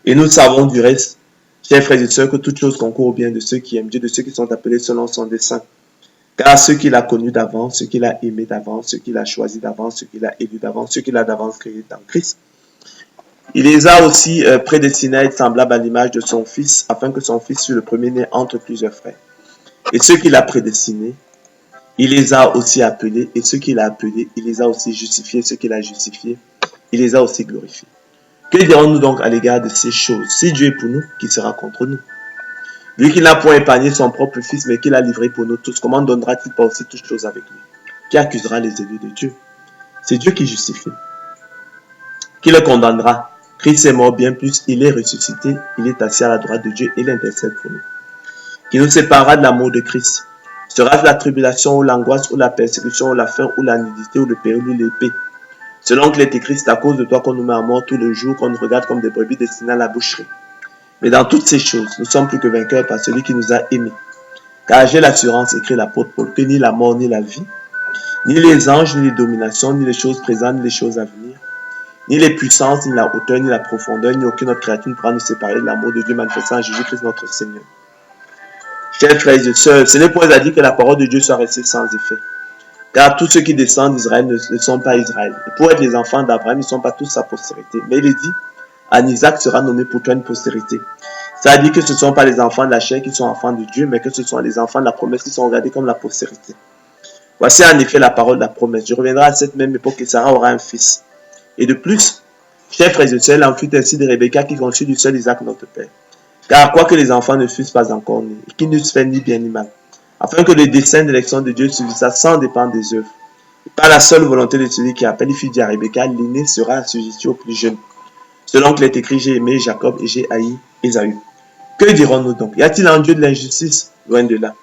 Et nous savons du reste, chers frères et sœurs, que toutes choses concourent au bien de ceux qui aiment Dieu, de ceux qui sont appelés selon son dessein. Car ceux qu'il a connus d'avance, ceux qu'il a aimés d'avance, ceux qu'il a choisis d'avance, ceux qu'il a élus d'avance, ceux qu'il a d'avance créés dans Christ, il les a aussi prédestinés à être semblables à l'image de son Fils, afin que son Fils fût le premier-né entre plusieurs frères. Et ceux qu'il a prédestinés, il les a aussi appelés, et ceux qu'il a appelés, il les a aussi justifiés, ceux qu'il a justifiés, il les a aussi glorifiés. Que dirons-nous donc à l'égard de ces choses? Si Dieu est pour nous, qui sera contre nous? Lui qui n'a point épargné son propre Fils, mais qui l'a livré pour nous tous, comment donnera-t-il pas aussi toutes choses avec lui? Qui accusera les élus de Dieu? C'est Dieu qui justifie. Qui le condamnera? Christ est mort, bien plus, il est ressuscité, il est assis à la droite de Dieu, et il intercède pour nous. Qui nous séparera de l'amour de Christ? Sera-ce la tribulation, ou l'angoisse, ou la persécution, ou la faim, ou la nudité, ou le péril, ou l'épée? Selon qu'il est écrit, c'est à cause de toi qu'on nous met à mort tous les jours, qu'on nous regarde comme des brebis destinées à la boucherie. Mais dans toutes ces choses, nous sommes plus que vainqueurs par celui qui nous a aimés. Car j'ai l'assurance, écrit l'apôtre Paul, que ni la mort, ni la vie, ni les anges, ni les dominations, ni les choses présentes, ni les choses à venir, ni les puissances, ni la hauteur, ni la profondeur, ni aucune autre créature ne pourra nous séparer de l'amour de Dieu manifesté en Jésus-Christ notre Seigneur. Chers frères et sœurs, ce n'est point à dire que la parole de Dieu soit restée sans effet. Car tous ceux qui descendent d'Israël ne sont pas Israël. Et pour être les enfants d'Abraham, ils ne sont pas tous sa postérité. Mais il est dit, en Isaac sera nommé pour toi une postérité. Ça veut dire que ce ne sont pas les enfants de la chair qui sont enfants de Dieu, mais que ce sont les enfants de la promesse qui sont regardés comme la postérité. Voici en effet la parole de la promesse. Je reviendrai à cette même époque et Sarah aura un fils. Et de plus, chers frères et sœurs, il en fut ainsi de Rebecca qui conçut du seul Isaac notre père. Car quoique les enfants ne fussent pas encore nés, et qu'ils n'eussent fait ni bien ni mal, afin que le dessein d'élection de Dieu suffisât sans dépendre des œuvres. Et par la seule volonté de celui qui appelle, il fut dit à Rebecca, l'aîné sera assujetti au plus jeune. Selon qu'il est écrit, j'ai aimé Jacob et j'ai haï Ésaü. Que dirons-nous donc? Y a-t-il en Dieu de l'injustice? Loin de là.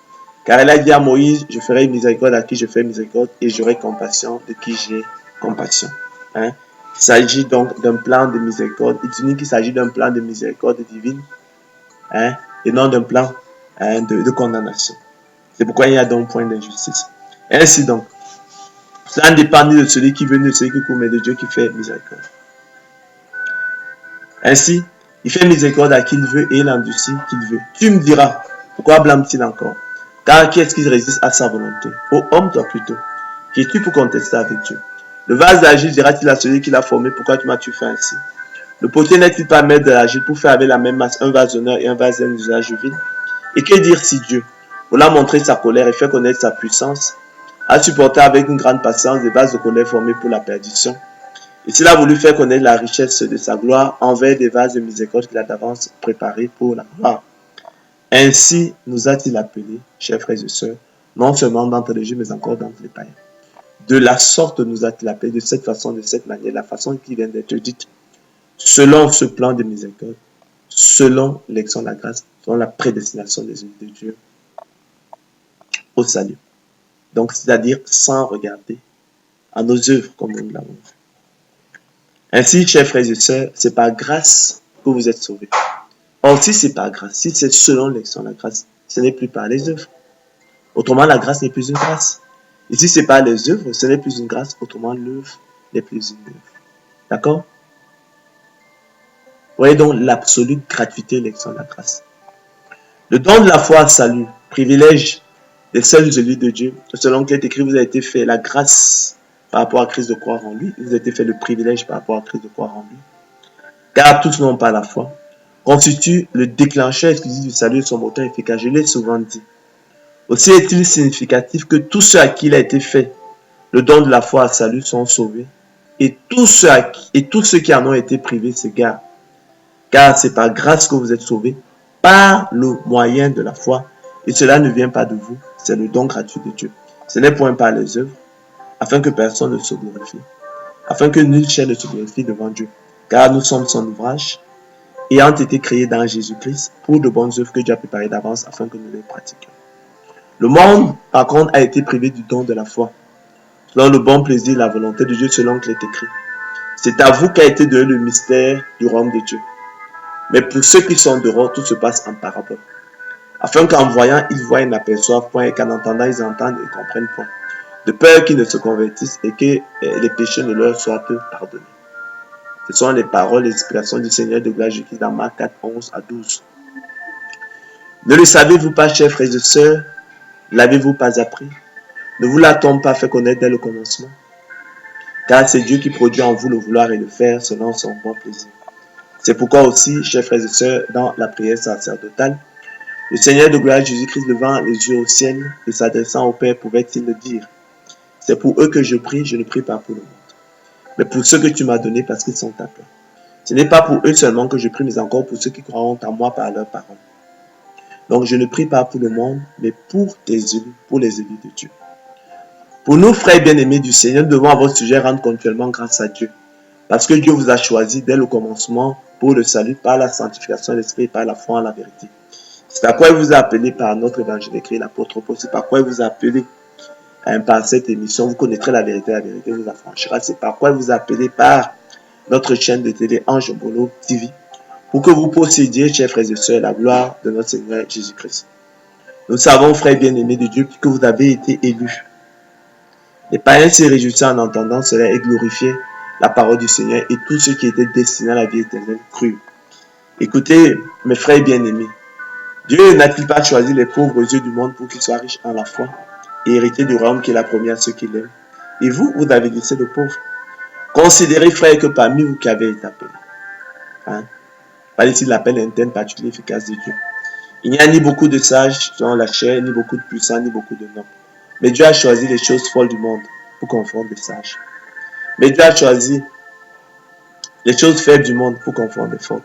Car il a dit à Moïse, je ferai miséricorde à qui je fais miséricorde et j'aurai compassion de qui j'ai compassion. Hein? Il s'agit donc d'un plan de miséricorde. Il dit qu'il s'agit d'un plan de miséricorde divine, hein? Et non d'un plan, hein, de condamnation. C'est pourquoi il y a donc point d'injustice. Ainsi donc, cela ne dépend ni de celui qui veut, ni de celui qui court, mais de Dieu qui fait miséricorde. Ainsi, il fait miséricorde à qui il veut et il endurcit qui il veut. Tu me diras, pourquoi blâme-t-il encore? Car qui est-ce qui résiste à sa volonté? Ô homme, toi plutôt, qui es-tu pour contester avec Dieu? Le vase d'argile dira-t-il à celui qui l'a formé, pourquoi tu m'as-tu fait ainsi? Le potier n'est-il pas maître de l'argile pour faire avec la même masse un vase d'honneur et un vase d'un usage vil? Et que dire si Dieu, pour la montrer sa colère et faire connaître sa puissance, a supporté avec une grande patience des vases de colère formés pour la perdition? Et s'il a voulu faire connaître la richesse de sa gloire envers des vases de miséricorde qu'il a d'avance préparés pour la gloire. Ainsi nous a-t-il appelés, chers frères et sœurs, non seulement d'entre les Juifs, mais encore d'entre les païens. De la sorte nous a-t-il appelés, de cette façon, de cette manière, la façon qui vient d'être dite, selon ce plan de miséricorde, selon l'élection de la grâce, selon la prédestination des œuvres de Dieu au salut. Donc, c'est-à-dire sans regarder à nos œuvres comme nous l'avons vu. Ainsi, chers frères et sœurs, c'est par grâce que vous êtes sauvés. Or, si c'est par grâce, si c'est selon l'élection de la grâce, ce n'est plus par les œuvres. Autrement, la grâce n'est plus une grâce. Et si c'est par les œuvres, ce n'est plus une grâce. Autrement, l'œuvre n'est plus une œuvre. D'accord? Vous voyez donc l'absolue gratuité de l'élection de la grâce. Le don de la foi, salut, privilège des seuls élus de Dieu, selon qu'il est écrit, vous avez été fait la grâce par rapport à Christ de croire en lui. Vous avez été fait le privilège par rapport à Christ de croire en lui. Car tous n'ont pas la foi. Constitue le déclencheur exclusif du salut et son moteur efficace. Je l'ai souvent dit. Aussi est-il significatif que tous ceux à qui il a été fait le don de la foi à salut sont sauvés. Et tous ceux qui en ont été privés s'égarent. Car c'est par grâce que vous êtes sauvés, par le moyen de la foi. Et cela ne vient pas de vous, c'est le don gratuit de Dieu. Ce n'est point par les œuvres, afin que personne ne se glorifie, afin que nul chair ne se glorifie devant Dieu. Car nous sommes son ouvrage, ayant été créés dans Jésus-Christ pour de bonnes œuvres que Dieu a préparées d'avance afin que nous les pratiquions. Le monde, par contre, a été privé du don de la foi, selon le bon plaisir et la volonté de Dieu, selon qu'il est écrit. C'est à vous qu'a été donné le mystère du royaume de Dieu. Mais pour ceux qui sont dehors, tout se passe en parabole, afin qu'en voyant, ils voient et n'aperçoivent point, et qu'en entendant, ils entendent et comprennent point, de peur qu'ils ne se convertissent et que les péchés ne leur soient pardonnés. Ce sont les paroles, les inspirations du Seigneur de gloire Jésus dans Marc 4, 11 à 12. Ne le savez-vous pas, chers frères et sœurs? L'avez-vous pas appris? Ne vous l'a-t-on pas fait connaître dès le commencement? Car c'est Dieu qui produit en vous le vouloir et le faire selon son bon plaisir. C'est pourquoi aussi, chers frères et sœurs, dans la prière sacerdotale, le Seigneur de gloire Jésus-Christ levant les yeux au ciel et s'adressant au Père pouvait-il le dire? C'est pour eux que je prie, je ne prie pas pour le monde, mais pour ceux que tu m'as donnés parce qu'ils sont appelés. Ce n'est pas pour eux seulement que je prie, mais encore pour ceux qui croiront en moi par leurs paroles. Donc je ne prie pas pour le monde, mais pour tes élus, pour les élus de Dieu. Pour nous, frères bien-aimés du Seigneur, nous devons à votre sujet rendre continuellement grâce à Dieu. Parce que Dieu vous a choisi dès le commencement pour le salut par la sanctification de l'esprit et par la foi en la vérité. C'est à quoi il vous a appelé par notre évangile écrit, l'apôtre Paul. C'est par quoi il vous a appelé par cette émission. Vous connaîtrez la vérité vous affranchira. C'est par quoi il vous a appelé par notre chaîne de télé Ange Bolo TV pour que vous possédiez, chers frères et sœurs, la gloire de notre Seigneur Jésus-Christ. Nous savons, frères bien-aimés de Dieu, que vous avez été élus. Les païens se réjouissaient en entendant cela et glorifiaient la parole du Seigneur, et tous ceux qui étaient destinés à la vie éternelle crurent. Écoutez, mes frères bien-aimés, Dieu n'a-t-il pas choisi les pauvres aux yeux du monde pour qu'ils soient riches en la foi et héritiers du royaume qu'il a promis à ceux qui l'aiment? Et vous, vous avez laissé le pauvre. Considérez, frères, que parmi vous qui avez été appelés, pas ici l'appel interne particulier efficace de Dieu, il n'y a ni beaucoup de sages selon la chair, ni beaucoup de puissants, ni beaucoup de nobles. Mais Dieu a choisi les choses folles du monde pour confondre les sages. Mais Dieu a choisi les choses faibles du monde pour confondre les fortes.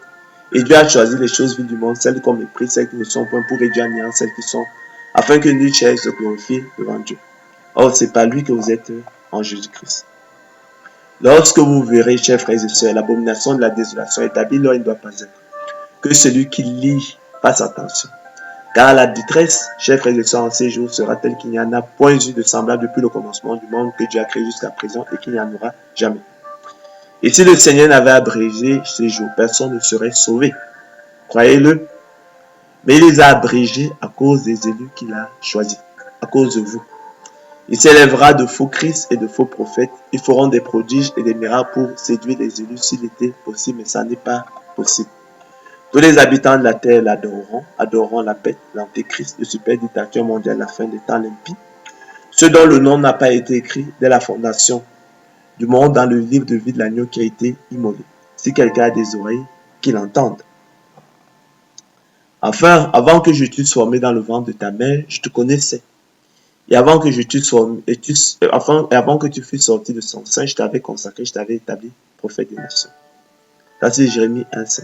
Et Dieu a choisi les choses viles du monde, celles qu'on méprise, celles qui ne sont point, pour réduire à néant celles qui sont, afin que nul chair se glorifie devant Dieu. Or, c'est par lui que vous êtes en Jésus-Christ. Lorsque vous verrez, chers frères et sœurs, l'abomination de la désolation établie, là, il ne doit pas être. Que celui qui lit fasse attention. Car la détresse, chers frères et sœurs, en ces jours sera telle qu'il n'y en a point eu de semblable depuis le commencement du monde que Dieu a créé jusqu'à présent et qu'il n'y en aura jamais. Et si le Seigneur n'avait abrégé ces jours, personne ne serait sauvé. Croyez-le. Mais il les a abrégés à cause des élus qu'il a choisis, à cause de vous. Il s'élèvera de faux Christ et de faux prophètes. Ils feront des prodiges et des miracles pour séduire les élus s'il était possible, mais ça n'est pas possible. Tous les habitants de la terre adoreront la bête, l'antéchrist, le super dictateur mondial, la fin des temps, l'impie. Ceux dont le nom n'a pas été écrit dès la fondation du monde dans le livre de vie de l'agneau qui a été immolé. Si quelqu'un a des oreilles, qu'il entende. Enfin, avant que je t'eusse formé dans le ventre de ta mère, je te connaissais. Et avant que tu fusses sorti de son sein, je t'avais consacré, je t'avais établi prophète des nations. Ça c'est Jérémie 1,5.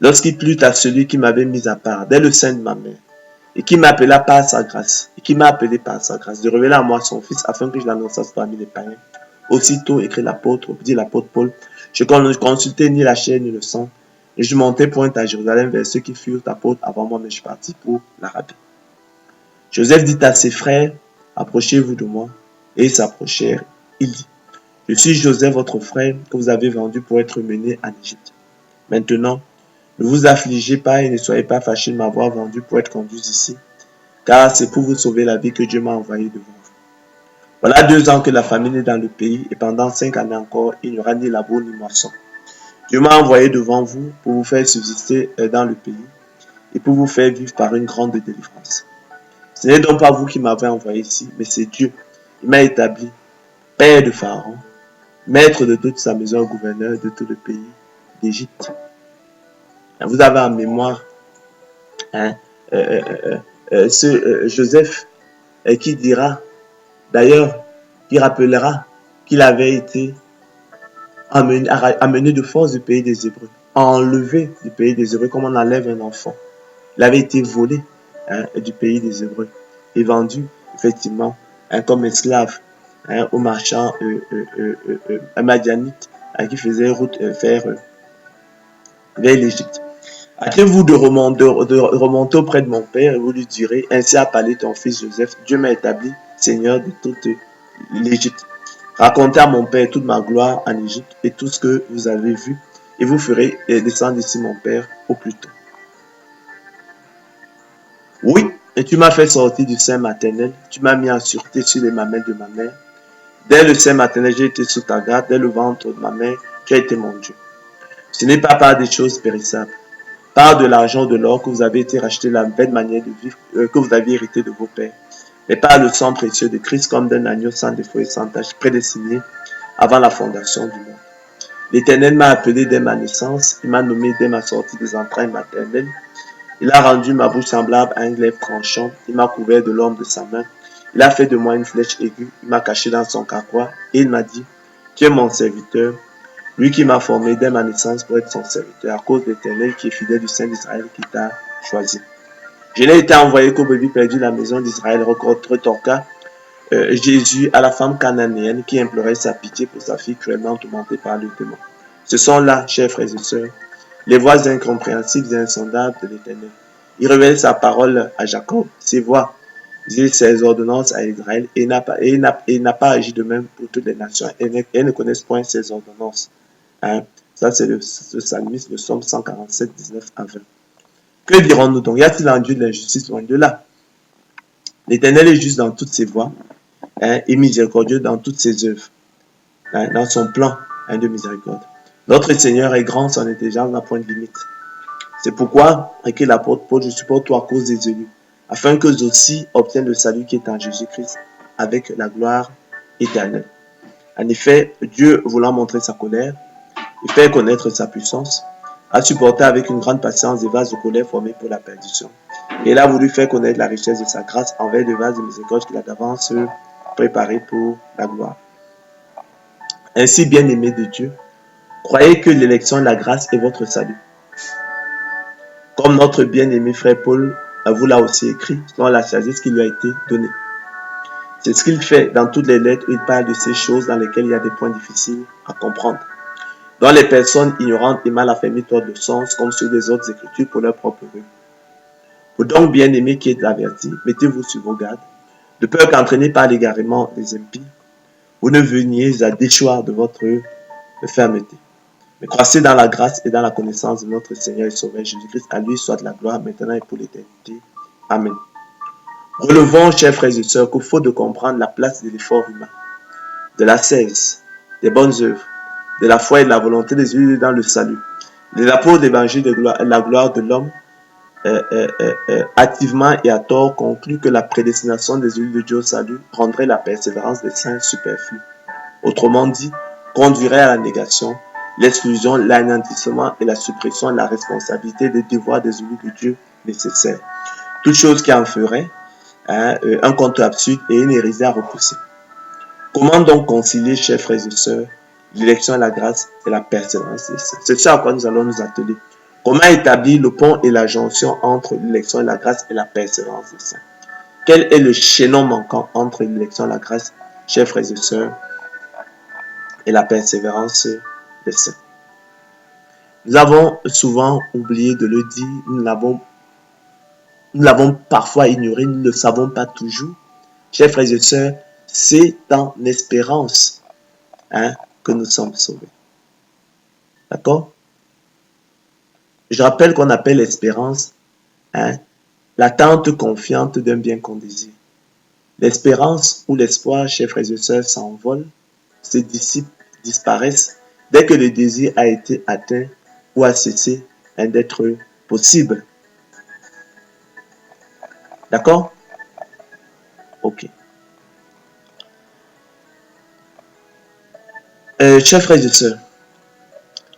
Lorsqu'il plut à celui qui m'avait mis à part dès le sein de ma mère, et qui m'appela par sa grâce, de révéler à moi son fils, afin que je l'annonçasse parmi les païens. Aussitôt, dit l'apôtre Paul, je ne consultais ni la chair ni le sang, et je montais point à Jérusalem vers ceux qui furent apôtres avant moi, mais je partis pour l'Arabie. Joseph dit à ses frères, approchez-vous de moi, et ils s'approchèrent. Il dit, je suis Joseph, votre frère, que vous avez vendu pour être mené en Égypte. Maintenant, ne vous affligez pas et ne soyez pas fâchés de m'avoir vendu pour être conduit ici, car c'est pour vous sauver la vie que Dieu m'a envoyé devant vous. Voilà 2 ans que la famine est dans le pays, et pendant 5 années encore, il n'y aura ni labour ni moisson. Dieu m'a envoyé devant vous pour vous faire subsister dans le pays, et pour vous faire vivre par une grande délivrance. Ce n'est donc pas vous qui m'avez envoyé ici, mais c'est Dieu. Il m'a établi père de Pharaon, maître de toute sa maison, gouverneur de tout le pays d'Égypte. Vous avez en mémoire Joseph qui dira, d'ailleurs, qui rappellera qu'il avait été amené de force du pays des Hébreux, enlevé du pays des Hébreux comme on enlève un enfant. Il avait été volé du pays des Hébreux et vendu effectivement comme esclave aux marchands madianites qui faisaient route vers l'Égypte. Hâtez-vous de remonter auprès de mon père et vous lui direz, ainsi a parlé ton fils Joseph, Dieu m'a établi seigneur de toute l'Égypte. Racontez à mon père toute ma gloire en Égypte et tout ce que vous avez vu, et vous ferez descendre ici mon père au plus tôt. Oui, et tu m'as fait sortir du sein maternel, tu m'as mis en sûreté sur les mamelles de ma mère. Dès le sein maternel, j'ai été sous ta garde, dès le ventre de ma mère, tu as été mon Dieu. Ce n'est pas par des choses périssables, par de l'argent ou de l'or que vous avez été racheté la belle manière de vivre que vous aviez hérité de vos pères, mais par le sang précieux de Christ comme d'un agneau sans défaut et sans tache, prédestiné avant la fondation du monde. L'Éternel m'a appelé dès ma naissance, il m'a nommé dès ma sortie des entrailles maternelles. Il a rendu ma bouche semblable à un glaive tranchant, il m'a couvert de l'ombre de sa main. Il a fait de moi une flèche aiguë, il m'a caché dans son carquois et il m'a dit, tu es mon serviteur, lui qui m'a formé dès ma naissance pour être son serviteur, à cause de l'Éternel qui est fidèle du Saint d'Israël qui t'a choisi. Je n'ai été envoyé qu'au brebis perdu de la maison d'Israël, retorqua Jésus à la femme cananéenne qui implorait sa pitié pour sa fille cruellement tourmentée par le démon. Ce sont là, chers frères et sœurs, les voix incompréhensibles et insondables de l'Éternel. Il révèle sa parole à Jacob, ses voix, dit ses ordonnances à Israël, et n'a pas agi de même pour toutes les nations, et ne connaissent point ses ordonnances. Ça, c'est le psalmiste, le psaume 147, 19 à 20. Que dirons-nous donc? Y a-t-il en Dieu de l'injustice? Loin de là. L'Éternel est juste dans toutes ses voies, et miséricordieux dans toutes ses œuvres, dans son plan de miséricorde. Notre Seigneur est grand, son intelligence n'a point de limite. C'est pourquoi, écrit l'apôtre Paul, je supporte tout à cause des élus, afin qu'eux aussi obtiennent le salut qui est en Jésus-Christ, avec la gloire éternelle. En effet, Dieu, voulant montrer sa colère et faire connaître sa puissance, a supporté avec une grande patience des vases de colère formés pour la perdition. Et il a voulu faire connaître la richesse de sa grâce envers les vases de miséricorde qu'il a d'avance préparés pour la gloire. Ainsi, bien-aimés de Dieu, croyez que l'élection de la grâce est votre salut. Comme notre bien-aimé frère Paul vous l'a aussi écrit, selon la sagesse qui lui a été donnée. C'est ce qu'il fait dans toutes les lettres où il parle de ces choses dans lesquelles il y a des points difficiles à comprendre, dont les personnes ignorantes et mal affermies tortent de sens comme ceux des autres écritures pour leur propre vue. Vous donc, bien-aimés qui êtes avertis, mettez-vous sur vos gardes, de peur qu'entraînés par l'égarement des impies, vous ne veniez à déchoir de votre fermeté. Mais croissez dans la grâce et dans la connaissance de notre Seigneur et Sauveur Jésus-Christ. À lui soit de la gloire maintenant et pour l'éternité. Amen. Relevons, chers frères et sœurs, qu'il faut de comprendre la place de l'effort humain, de l'ascèse, des bonnes œuvres, de la foi et de la volonté des élus dans le salut. Les apôtres de l'évangile de la gloire de l'homme, activement et à tort, concluent que la prédestination des élus de Dieu au salut rendrait la persévérance des saints superflue. Autrement dit, conduirait à la négation, l'exclusion, l'anéantissement et la suppression de la responsabilité des devoirs des élus de Dieu nécessaires. Toute chose qui en ferait un contre absurde et une hérésie à repousser. Comment donc concilier, chers frères et sœurs, l'élection à la grâce et la persévérance des saints? C'est ça à quoi nous allons nous atteler. Comment établir le pont et la jonction entre l'élection et la grâce et la persévérance des saints? Quel est le chaînon manquant entre l'élection et la grâce, chers frères et sœurs, et la persévérance des saints? Nous avons souvent oublié de le dire, nous l'avons parfois ignoré, nous ne le savons pas toujours. Chers frères et sœurs, c'est en espérance que nous sommes sauvés. D'accord? Je rappelle qu'on appelle l'espérance l'attente confiante d'un bien qu'on désire. L'espérance ou l'espoir, chers frères et sœurs, s'envole, se dissipe, disparaissent dès que le désir a été atteint ou a cessé d'être possible. D'accord? Ok. Chers frères et sœurs,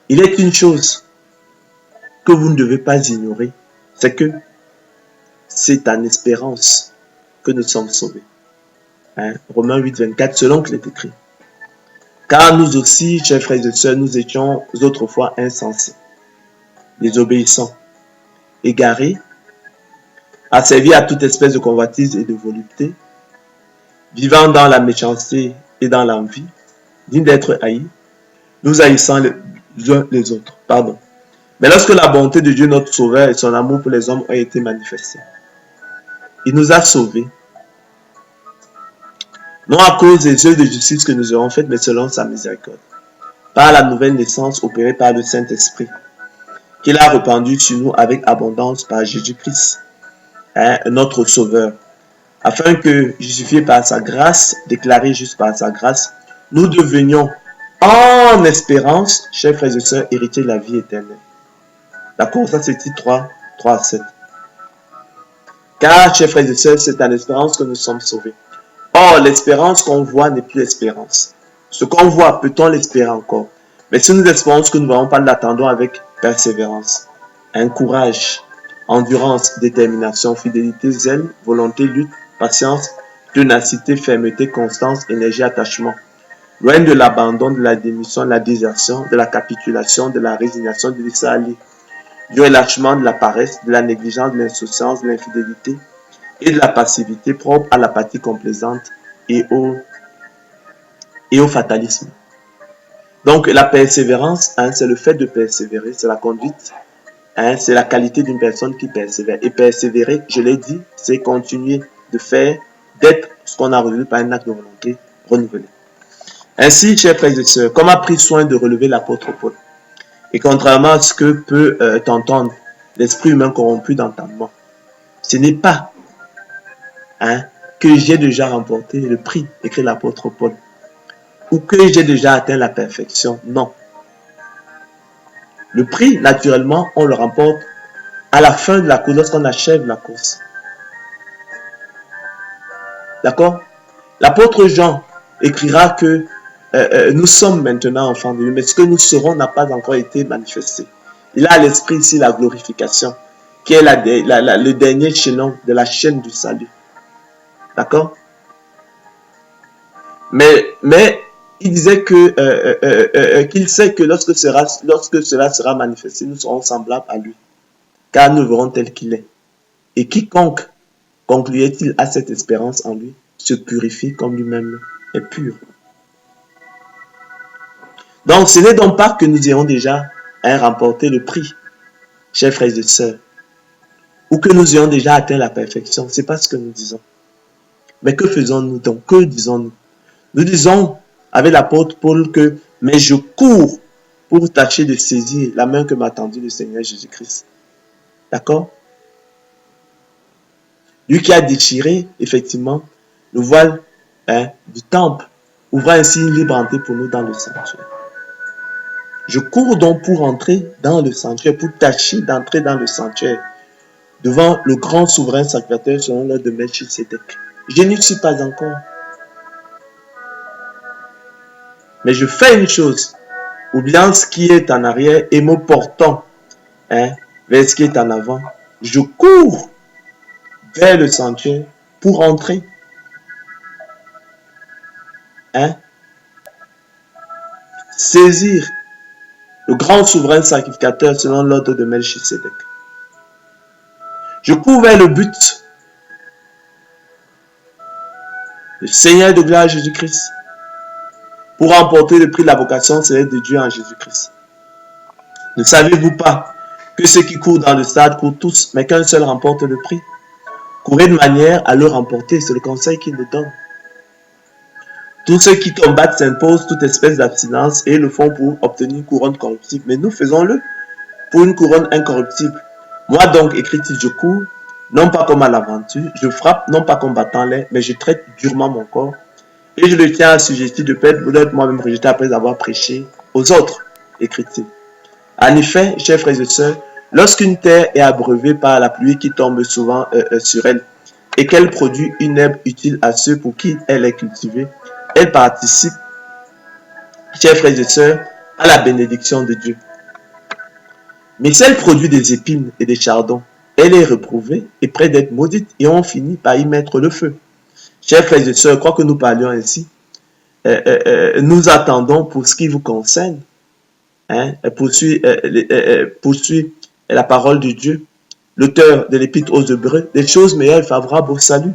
il est une chose que vous ne devez pas ignorer, c'est que c'est en espérance que nous sommes sauvés. Romains 8, 24, selon qu'il est écrit. Car nous aussi, chers frères et sœurs, nous étions autrefois insensés, désobéissants, égarés, asservis à toute espèce de convoitise et de volupté, vivant dans la méchanceté et dans l'envie, dignes d'être haïs, nous haïssant les uns les autres. Mais lorsque la bonté de Dieu, notre Sauveur, et son amour pour les hommes ont été manifestés, il nous a sauvés, non à cause des œuvres de justice que nous aurons faites, mais selon sa miséricorde, par la nouvelle naissance opérée par le Saint-Esprit, qu'il a répandu sur nous avec abondance par Jésus-Christ, notre Sauveur, afin que, justifiés par sa grâce, déclarés justes par sa grâce, nous devenions en espérance, chers frères et sœurs, héritiers de la vie éternelle. D'accord, ça c'est titre 3 à 7. Car, chers frères et sœurs, c'est en espérance que nous sommes sauvés. Or, l'espérance qu'on voit n'est plus espérance. Ce qu'on voit, peut-on l'espérer encore? Mais si nous espérons ce que nous ne voyons pas, nous l'attendons avec persévérance, courage, endurance, détermination, fidélité, zèle, volonté, lutte, patience, ténacité, fermeté, constance, énergie, attachement. Loin de l'abandon, de la démission, de la désertion, de la capitulation, de la résignation, du laisser aller, du relâchement, de la paresse, de la négligence, de l'insouciance, de l'infidélité et de la passivité propre à l'apathie complaisante et au fatalisme. Donc la persévérance, c'est le fait de persévérer, c'est la conduite, c'est la qualité d'une personne qui persévère. Et persévérer, je l'ai dit, c'est continuer de faire, d'être ce qu'on a relevé par un acte de volonté renouvelé. Ainsi, chers frères et sœurs, comme a pris soin de relever l'apôtre Paul, Et contrairement à ce que peut t'entendre l'esprit humain corrompu d'entendement, ce n'est pas que j'ai déjà remporté le prix, écrit l'apôtre Paul, ou que j'ai déjà atteint la perfection. Non. Le prix, naturellement, on le remporte à la fin de la course, lorsqu'on achève la course. D'accord? L'apôtre Jean écrira que nous sommes maintenant enfants de Dieu, mais ce que nous serons n'a pas encore été manifesté. Il a à l'esprit ici la glorification, qui est le dernier chaînon de la chaîne du salut. D'accord? Mais il disait qu'il sait que lorsque cela sera manifesté, nous serons semblables à lui, car nous verrons tel qu'il est. Et quiconque, concluait-il, a cette espérance en lui, se purifie comme lui-même est pur. Donc, ce n'est donc pas que nous ayons déjà remporté le prix, chers frères et sœurs, ou que nous ayons déjà atteint la perfection. C'est pas ce que nous disons. Mais que faisons-nous donc? Que disons-nous? Nous disons avec l'apôtre Paul que « mais je cours pour tâcher de saisir la main que m'a tendue le Seigneur Jésus-Christ. » D'accord? Lui qui a déchiré, effectivement, le voile du temple, ouvrant ainsi une libre entrée pour nous dans le sanctuaire. Je cours donc pour entrer dans le sanctuaire, pour tâcher d'entrer dans le sanctuaire, devant le grand souverain sacrificateur selon l'ordre de Melchisédek. Je n'y suis pas encore. Mais je fais une chose, oubliant ce qui est en arrière et me portant vers ce qui est en avant. Je cours vers le sanctuaire pour entrer. Saisir le grand souverain sacrificateur selon l'ordre de Melchisédek. Je cours vers le but. Le Seigneur de gloire Jésus-Christ. Pour remporter le prix de la vocation céleste de Dieu en Jésus-Christ. Ne savez-vous pas que ceux qui courent dans le stade courent tous, mais qu'un seul remporte le prix? Courez de manière à le remporter, c'est le conseil qu'il nous donne. Tous ceux qui combattent s'imposent toute espèce d'abstinence et le font pour obtenir une couronne corruptible. Mais nous faisons-le pour une couronne incorruptible. Moi donc, écrit-il, je cours, non pas comme à l'aventure, je frappe, non pas combattant l'air, mais je traite durement mon corps. Et je le tiens assujetti de peur d'être moi-même rejeté après avoir prêché aux autres, écrit-il. En effet, chers frères et sœurs, lorsqu'une terre est abreuvée par la pluie qui tombe souvent sur elle et qu'elle produit une herbe utile à ceux pour qui elle est cultivée, elle participe, chers frères et sœurs, à la bénédiction de Dieu. Mais si elle produit des épines et des chardons, elle est reprouvée et près d'être maudite et on finit par y mettre le feu. Chers frères et sœurs, quoi que nous parlions ainsi, nous attendons pour ce qui vous concerne, poursuit la parole de Dieu, l'auteur de l'épître aux Hébreux, des choses meilleures et favorables au salut.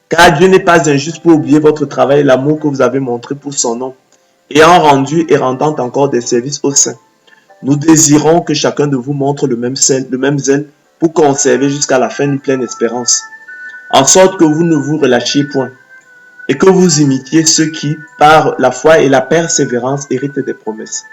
Car Dieu n'est pas injuste pour oublier votre travail et l'amour que vous avez montré pour son nom, ayant rendu et rendant encore des services aux saints. Nous désirons que chacun de vous montre le même zèle pour conserver jusqu'à la fin une pleine espérance, en sorte que vous ne vous relâchiez point, et que vous imitiez ceux qui, par la foi et la persévérance, héritent des promesses.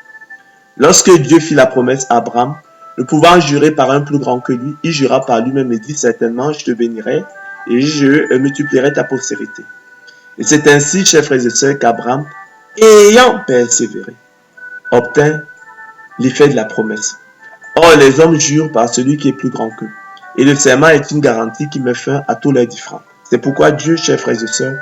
Lorsque Dieu fit la promesse à Abraham, ne pouvant jurer par un plus grand que lui, il jura par lui-même et dit certainement, je te bénirai et je multiplierai ta postérité. Et c'est ainsi, chers frères et sœurs, qu'Abraham, ayant persévéré, obtint l'effet de la promesse. Or, les hommes jurent par celui qui est plus grand qu'eux. Et le serment est une garantie qui met fin à tous leurs différends. C'est pourquoi Dieu, chers frères et sœurs,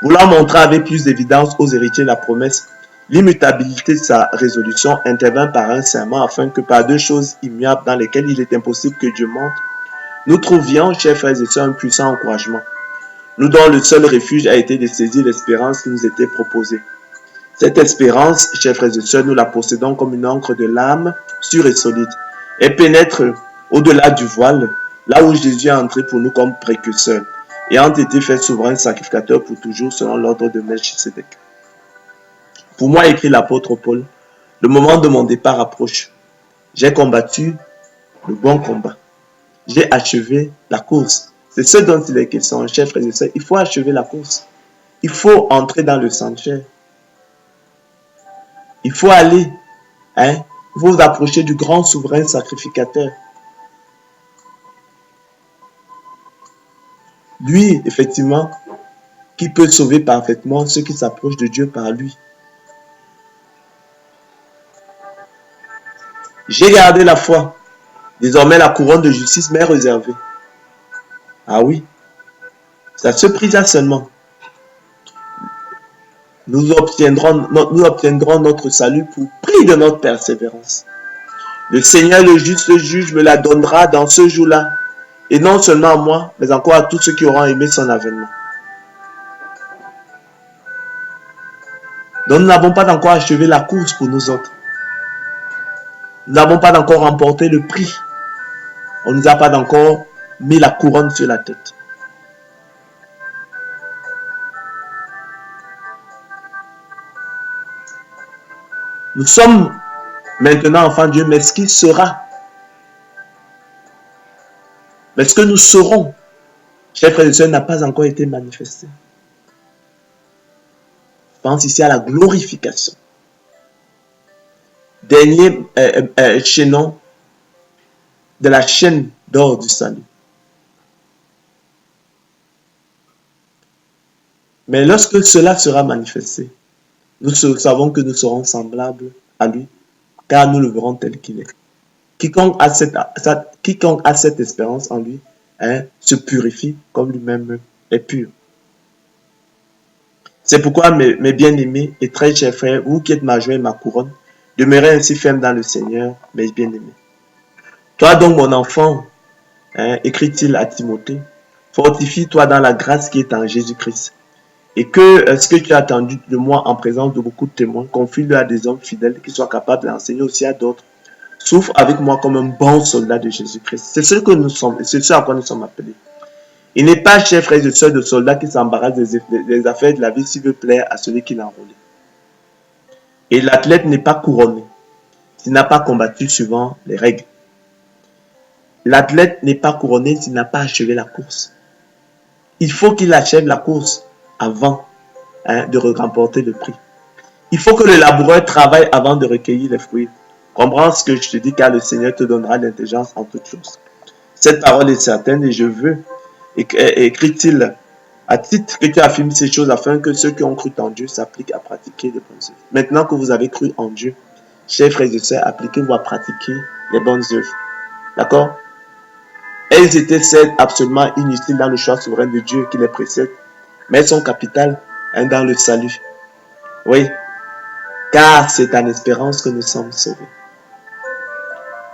voulant montrer avec plus d'évidence aux héritiers la promesse, l'immutabilité de sa résolution, intervint par un serment afin que par deux choses immuables dans lesquelles il est impossible que Dieu mente, nous trouvions, chers frères et sœurs, un puissant encouragement. Nous dont le seul refuge a été de saisir l'espérance qui nous était proposée. Cette espérance, chers frères et sœurs, nous la possédons comme une encre de l'âme, sûre et solide. Elle pénètre au-delà du voile, là où Jésus est entré pour nous comme précurseur, ayant été fait souverain sacrificateur pour toujours selon l'ordre de Melchisédek. Pour moi, écrit l'apôtre Paul, le moment de mon départ approche. J'ai combattu le bon combat. J'ai achevé la course. C'est ce dont il est question, chers frères et sœurs. Il faut achever la course. Il faut entrer dans le sanctuaire. Il faut aller vous approchez du grand souverain sacrificateur. Lui, effectivement, qui peut sauver parfaitement ceux qui s'approchent de Dieu par lui. J'ai gardé la foi. Désormais, la couronne de justice m'est réservée. Ah oui, c'est à ce prix-là seulement. Nous obtiendrons notre salut pour prix de notre persévérance. Le Seigneur, le juste juge, me la donnera dans ce jour-là. Et non seulement à moi, mais encore à tous ceux qui auront aimé son avènement. Donc nous n'avons pas encore achevé la course pour nous autres. Nous n'avons pas encore remporté le prix. On ne nous a pas encore mis la couronne sur la tête. Nous sommes maintenant enfants de Dieu, mais ce qui sera, mais ce que nous serons, chers frères et sœurs, n'a pas encore été manifesté. Je pense ici à la glorification. Dernier chaînon de la chaîne d'or du salut. Mais lorsque cela sera manifesté, nous savons que nous serons semblables à lui, car nous le verrons tel qu'il est. Quiconque a cette espérance en lui, se purifie comme lui-même est pur. C'est pourquoi, mes bien-aimés et très chers frères, vous qui êtes ma joie et ma couronne, demeurez ainsi fermes dans le Seigneur, mes bien-aimés. Toi donc, mon enfant, écrit-il à Timothée, fortifie-toi dans la grâce qui est en Jésus-Christ. Et que ce que tu as attendu de moi en présence de beaucoup de témoins, confie-le à des hommes fidèles qui soient capables d'enseigner aussi à d'autres. Souffre avec moi comme un bon soldat de Jésus-Christ. C'est ce que nous sommes, c'est ce à quoi nous sommes appelés. Il n'est pas, chers frères et sœurs, de soldats qui s'embarrassent des affaires de la vie s'il veut plaire à celui qui l'a enrôlé. Et l'athlète n'est pas couronné s'il n'a pas combattu suivant les règles. L'athlète n'est pas couronné s'il n'a pas achevé la course. Il faut qu'il achève la course avant de remporter le prix. Il faut que le laboureur travaille avant de recueillir les fruits. Comprends ce que je te dis, car le Seigneur te donnera l'intelligence en toutes choses. Cette parole est certaine et je veux, écrit-il, à titre que tu affirmes ces choses afin que ceux qui ont cru en Dieu s'appliquent à pratiquer les bonnes œuvres. Maintenant que vous avez cru en Dieu, chers frères et sœurs, appliquez-vous à pratiquer les bonnes œuvres. D'accord? Elles étaient certes absolument inutiles dans le choix souverain de Dieu qui les précède, mais elles sont capitales dans le salut. Oui, car c'est en espérance que nous sommes sauvés.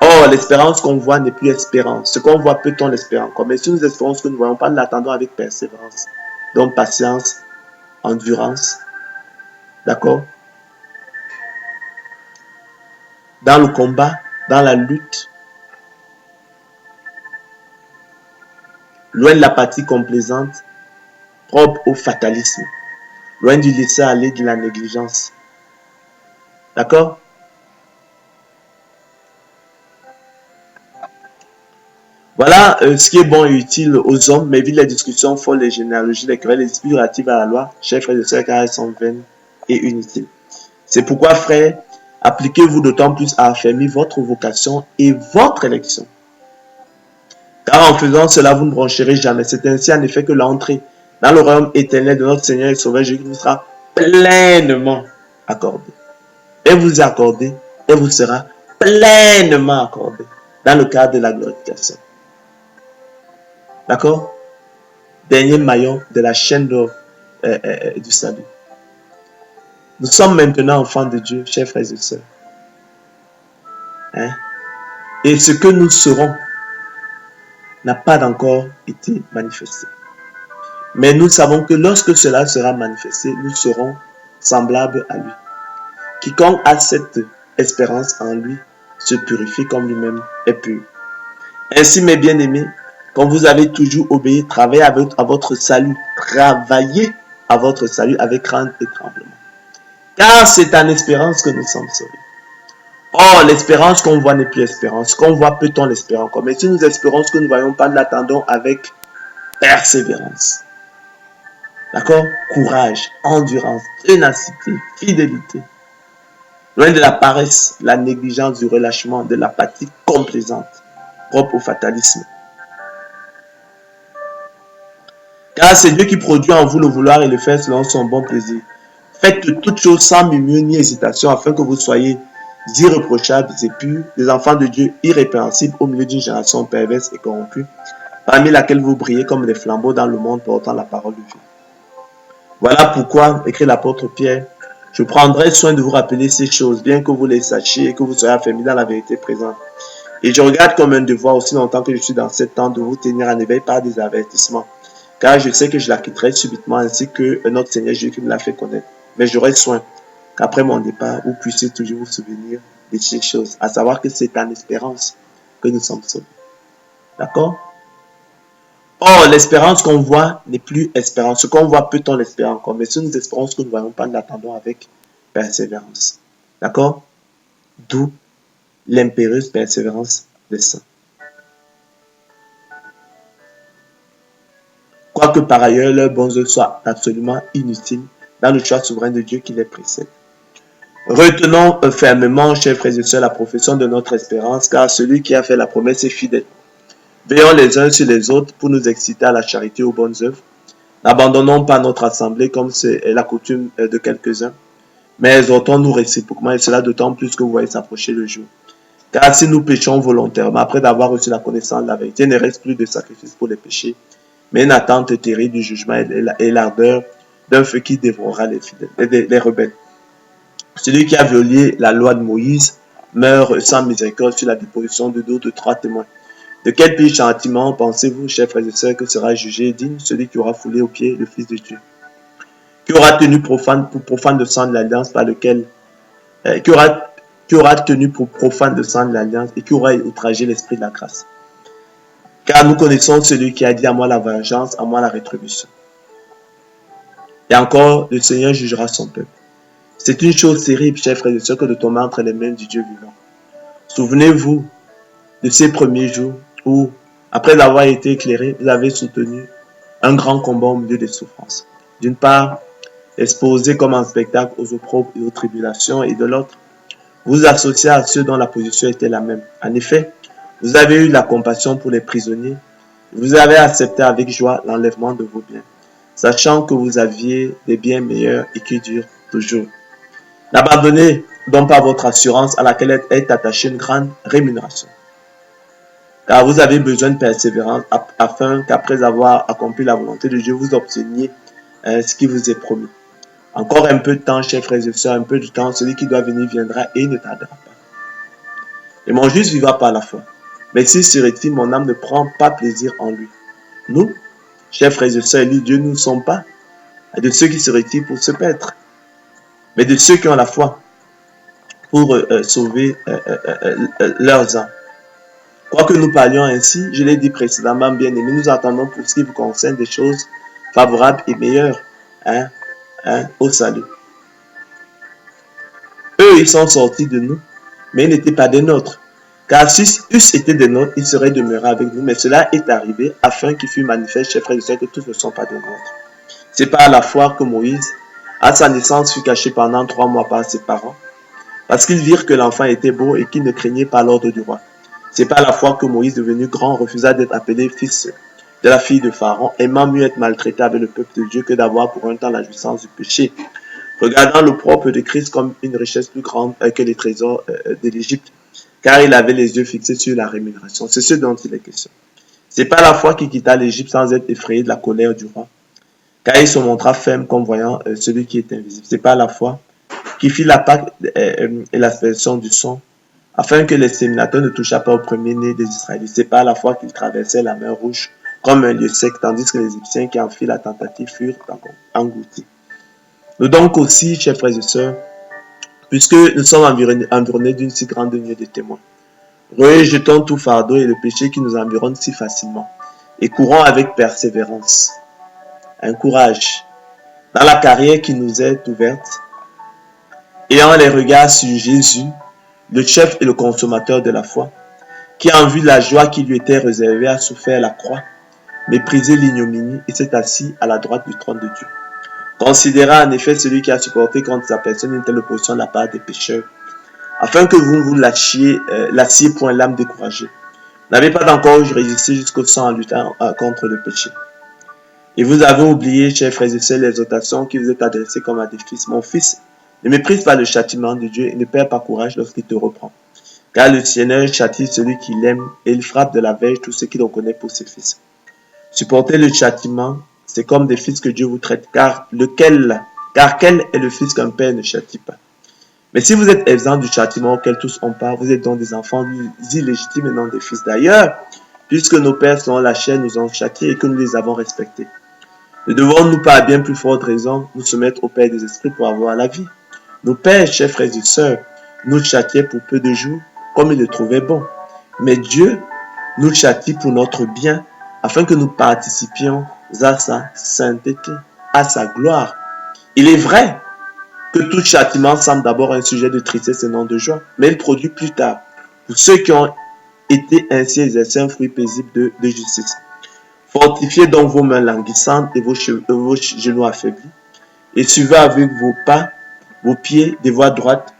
Or, l'espérance qu'on voit n'est plus espérance. Ce qu'on voit, peut-on l'espérer encore? Mais si nous espérons ce que nous ne voyons pas, nous l'attendons avec persévérance. Donc, patience, endurance. D'accord? Dans le combat, dans la lutte, loin de l'apathie complaisante, propre au fatalisme. Loin du laisser aller, de la négligence. D'accord? Voilà ce qui est bon et utile aux hommes, mais évite les discussions folles, les généalogies, les querelles, les disputes relatives à la loi, chers frères et sœurs, car elles sont vaines et inutiles. C'est pourquoi, frères, appliquez-vous d'autant plus à affermir votre vocation et votre élection. Car en faisant cela, vous ne broncherez jamais. C'est ainsi en effet que l'entrée dans le royaume éternel de notre Seigneur et Sauveur Jésus vous sera pleinement accordée. Et vous accordez, et vous sera pleinement accordé dans le cadre de la glorification. D'accord? Dernier maillon de la chaîne d'or du salut. Nous sommes maintenant enfants de Dieu, chers frères et sœurs. Et ce que nous serons n'a pas encore été manifesté. Mais nous savons que lorsque cela sera manifesté, nous serons semblables à lui. Quiconque a cette espérance en lui se purifie comme lui-même est pur. Ainsi, mes bien-aimés, quand vous avez toujours obéi, travaillez à votre salut. Travaillez à votre salut avec crainte et tremblement. Car c'est en espérance que nous sommes sauvés. Or, l'espérance qu'on voit n'est plus espérance. Ce qu'on voit, peut-on l'espérer encore? Mais si nous espérons ce que nous ne voyons pas, nous l'attendons avec persévérance. D'accord? Courage, endurance, ténacité, fidélité. loin de la paresse, la négligence, du relâchement, de l'apathie complaisante, propre au fatalisme. Car c'est Dieu qui produit en vous le vouloir et le faire selon son bon plaisir. Faites toutes choses sans murmure ni hésitation, afin que vous soyez irréprochables et purs, des enfants de Dieu irrépréhensibles au milieu d'une génération perverse et corrompue, parmi laquelle vous brillez comme des flambeaux dans le monde portant la parole de Dieu. Voilà pourquoi, écrit l'apôtre Pierre, je prendrai soin de vous rappeler ces choses, bien que vous les sachiez et que vous soyez affermis dans la vérité présente. Et je regarde comme un devoir, aussi longtemps que je suis dans ce temps, de vous tenir en éveil par des avertissements. Car je sais que je la quitterai subitement, ainsi que notre Seigneur Jésus qui me l'a fait connaître. Mais j'aurai soin qu'après mon départ, vous puissiez toujours vous souvenir de ces choses, à savoir que c'est en espérance que nous sommes sauvés. D'accord? Or, l'espérance qu'on voit n'est plus espérance. Ce qu'on voit, peut-on l'espérer encore? Mais si nous espérons ce que nous ne voyons pas, nous l'attendons avec persévérance. D'accord? D'où l'impérieuse persévérance des saints. Quoique par ailleurs leurs bons œuvres soient absolument inutiles dans le choix souverain de Dieu qui les précède. Retenons fermement, chers frères et sœurs, la profession de notre espérance, car celui qui a fait la promesse est fidèle. Veillons les uns sur les autres pour nous exciter à la charité et aux bonnes œuvres. N'abandonnons pas notre assemblée comme c'est la coutume de quelques-uns, mais exhortons-nous réciproquement, et cela d'autant plus que vous voyez s'approcher le jour. Car si nous péchons volontairement, après d'avoir reçu la connaissance de la vérité, il ne reste plus de sacrifice pour les péchés, mais une attente terrible du jugement et l'ardeur d'un feu qui dévorera les fidèles, les rebelles. Celui qui a violé la loi de Moïse meurt sans miséricorde sur la déposition de 2 ou de 3 témoins. De quel pire châtiment pensez-vous, chers frères et sœurs, que sera jugé digne celui qui aura foulé aux pieds le Fils de Dieu, qui aura tenu pour profane de sang de l'alliance par lequel, qui aura tenu pour profane de sang de l'alliance et qui aura outragé l'esprit de la grâce. Car nous connaissons celui qui a dit à moi la vengeance, à moi la rétribution. Et encore, le Seigneur jugera son peuple. C'est une chose terrible, chers frères et sœurs, que de tomber entre les mains du Dieu vivant. Souvenez-vous de ces premiers jours où, après avoir été éclairé, vous avez soutenu un grand combat au milieu des souffrances. D'une part, exposé comme un spectacle aux opprobes et aux tribulations, et de l'autre, vous associez à ceux dont la position était la même. En effet, vous avez eu la compassion pour les prisonniers, vous avez accepté avec joie l'enlèvement de vos biens, sachant que vous aviez des biens meilleurs et qui durent toujours. N'abandonnez donc pas votre assurance à laquelle est attachée une grande rémunération. Car vous avez besoin de persévérance afin qu'après avoir accompli la volonté de Dieu, vous obteniez ce qui vous est promis. Encore un peu de temps, chers frères et sœurs, un peu de temps, celui qui doit venir viendra et ne tardera pas. Et mon juste vivra par la foi. Mais s'il se retire, mon âme ne prend pas plaisir en lui. Nous, chers frères et sœurs, Dieu, nous ne sommes pas de ceux qui se retirent pour se perdre, mais de ceux qui ont la foi pour sauver leurs âmes. Quoique nous parlions ainsi, je l'ai dit précédemment, bien aimés, nous attendons pour ce qui vous concerne des choses favorables et meilleures au salut. Eux, ils sont sortis de nous, mais ils n'étaient pas des nôtres. Car s'ils eussent été des nôtres, ils seraient demeurés avec nous. Mais cela est arrivé afin qu'il fût manifeste, chers frères et sœurs, que tous ne sont pas des nôtres. C'est par la foi que Moïse, à sa naissance, fut caché pendant 3 mois par ses parents, parce qu'ils virent que l'enfant était beau et qu'il ne craignait pas l'ordre du roi. C'est par la foi que Moïse, devenu grand, refusa d'être appelé fils de la fille de Pharaon, aimant mieux être maltraité avec le peuple de Dieu que d'avoir pour un temps la jouissance du péché, regardant le propre de Christ comme une richesse plus grande que les trésors de l'Égypte, car il avait les yeux fixés sur la rémunération. C'est ce dont il est question. C'est pas la foi qui quitta l'Égypte sans être effrayé de la colère du roi, car il se montra ferme comme voyant celui qui est invisible. C'est pas la foi qui fit la Pâque et l'aspersion du sang, afin que les séminateurs ne touchaient pas au premier-né des Israélites. C'est pas la foi qu'ils traversaient la mer Rouge comme un lieu sec, tandis que les Égyptiens qui en firent la tentative furent engloutis. Nous donc aussi, chers frères et sœurs, puisque nous sommes environnés d'une si grande nuée de témoins, rejetons tout fardeau et le péché qui nous environne si facilement, et courons avec persévérance, un courage, dans la carrière qui nous est ouverte, ayant les regards sur Jésus, le chef et le consommateur de la foi, qui en vue de la joie qui lui était réservée a souffert la croix, méprisé l'ignominie et s'est assis à la droite du trône de Dieu. Considérez en effet celui qui a supporté contre sa personne une telle opposition de la part des pécheurs, afin que vous ne vous lassiez point l'âme découragée. Vous n'avez pas encore résisté jusqu'au sang en luttant contre le péché. Et vous avez oublié, chers frères et sœurs, l'exhortation qui vous est adressée comme à des fils. Mon fils, ne méprise pas le châtiment de Dieu et ne perds pas courage lorsqu'il te reprend. Car le Seigneur châtie celui qui l'aime et il frappe de la verge tous ceux qui le reconnaissent pour ses fils. Supporter le châtiment, c'est comme des fils que Dieu vous traite, car quel est le fils qu'un père ne châtie pas? Mais si vous êtes exempt du châtiment auquel tous ont part, vous êtes donc des enfants illégitimes et non des fils. D'ailleurs, puisque nos pères selon la chair nous ont châtiés et que nous les avons respectés, ne devons-nous pas à bien plus forte raison nous soumettre au Père des esprits pour avoir la vie? Nos pères, chers frères et sœurs, nous châtiaient pour peu de jours, comme ils le trouvaient bon. Mais Dieu nous châtie pour notre bien, afin que nous participions à sa sainteté, à sa gloire. Il est vrai que tout châtiment semble d'abord un sujet de tristesse et non de joie, mais il produit plus tard, pour ceux qui ont été ainsi exercés, un fruit paisible de justice. Fortifiez donc vos mains languissantes et vos genoux affaiblis, et suivez avec vos pas, vos pieds des voies droites.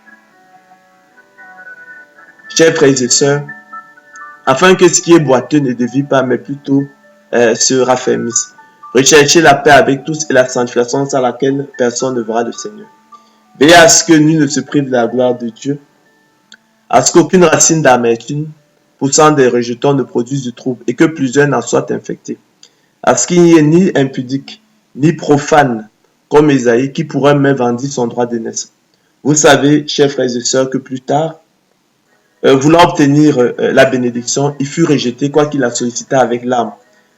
Chers frères et sœurs, afin que ce qui est boiteux ne dévie pas, mais plutôt se raffermisse. Recherchez la paix avec tous et la sanctification sans laquelle personne ne verra le Seigneur. Veillez à ce que nul ne se prive de la gloire de Dieu, à ce qu'aucune racine d'amertume poussant des rejetons ne produise du trouble et que plusieurs n'en soient infectés. À ce qu'il n'y ait ni impudique, ni profane, comme Ésaïe, qui pourrait même vendre son droit de naissance. Vous savez, chers frères et sœurs, que plus tard, voulant obtenir la bénédiction, il fut rejeté, quoiqu'il la sollicita avec larmes,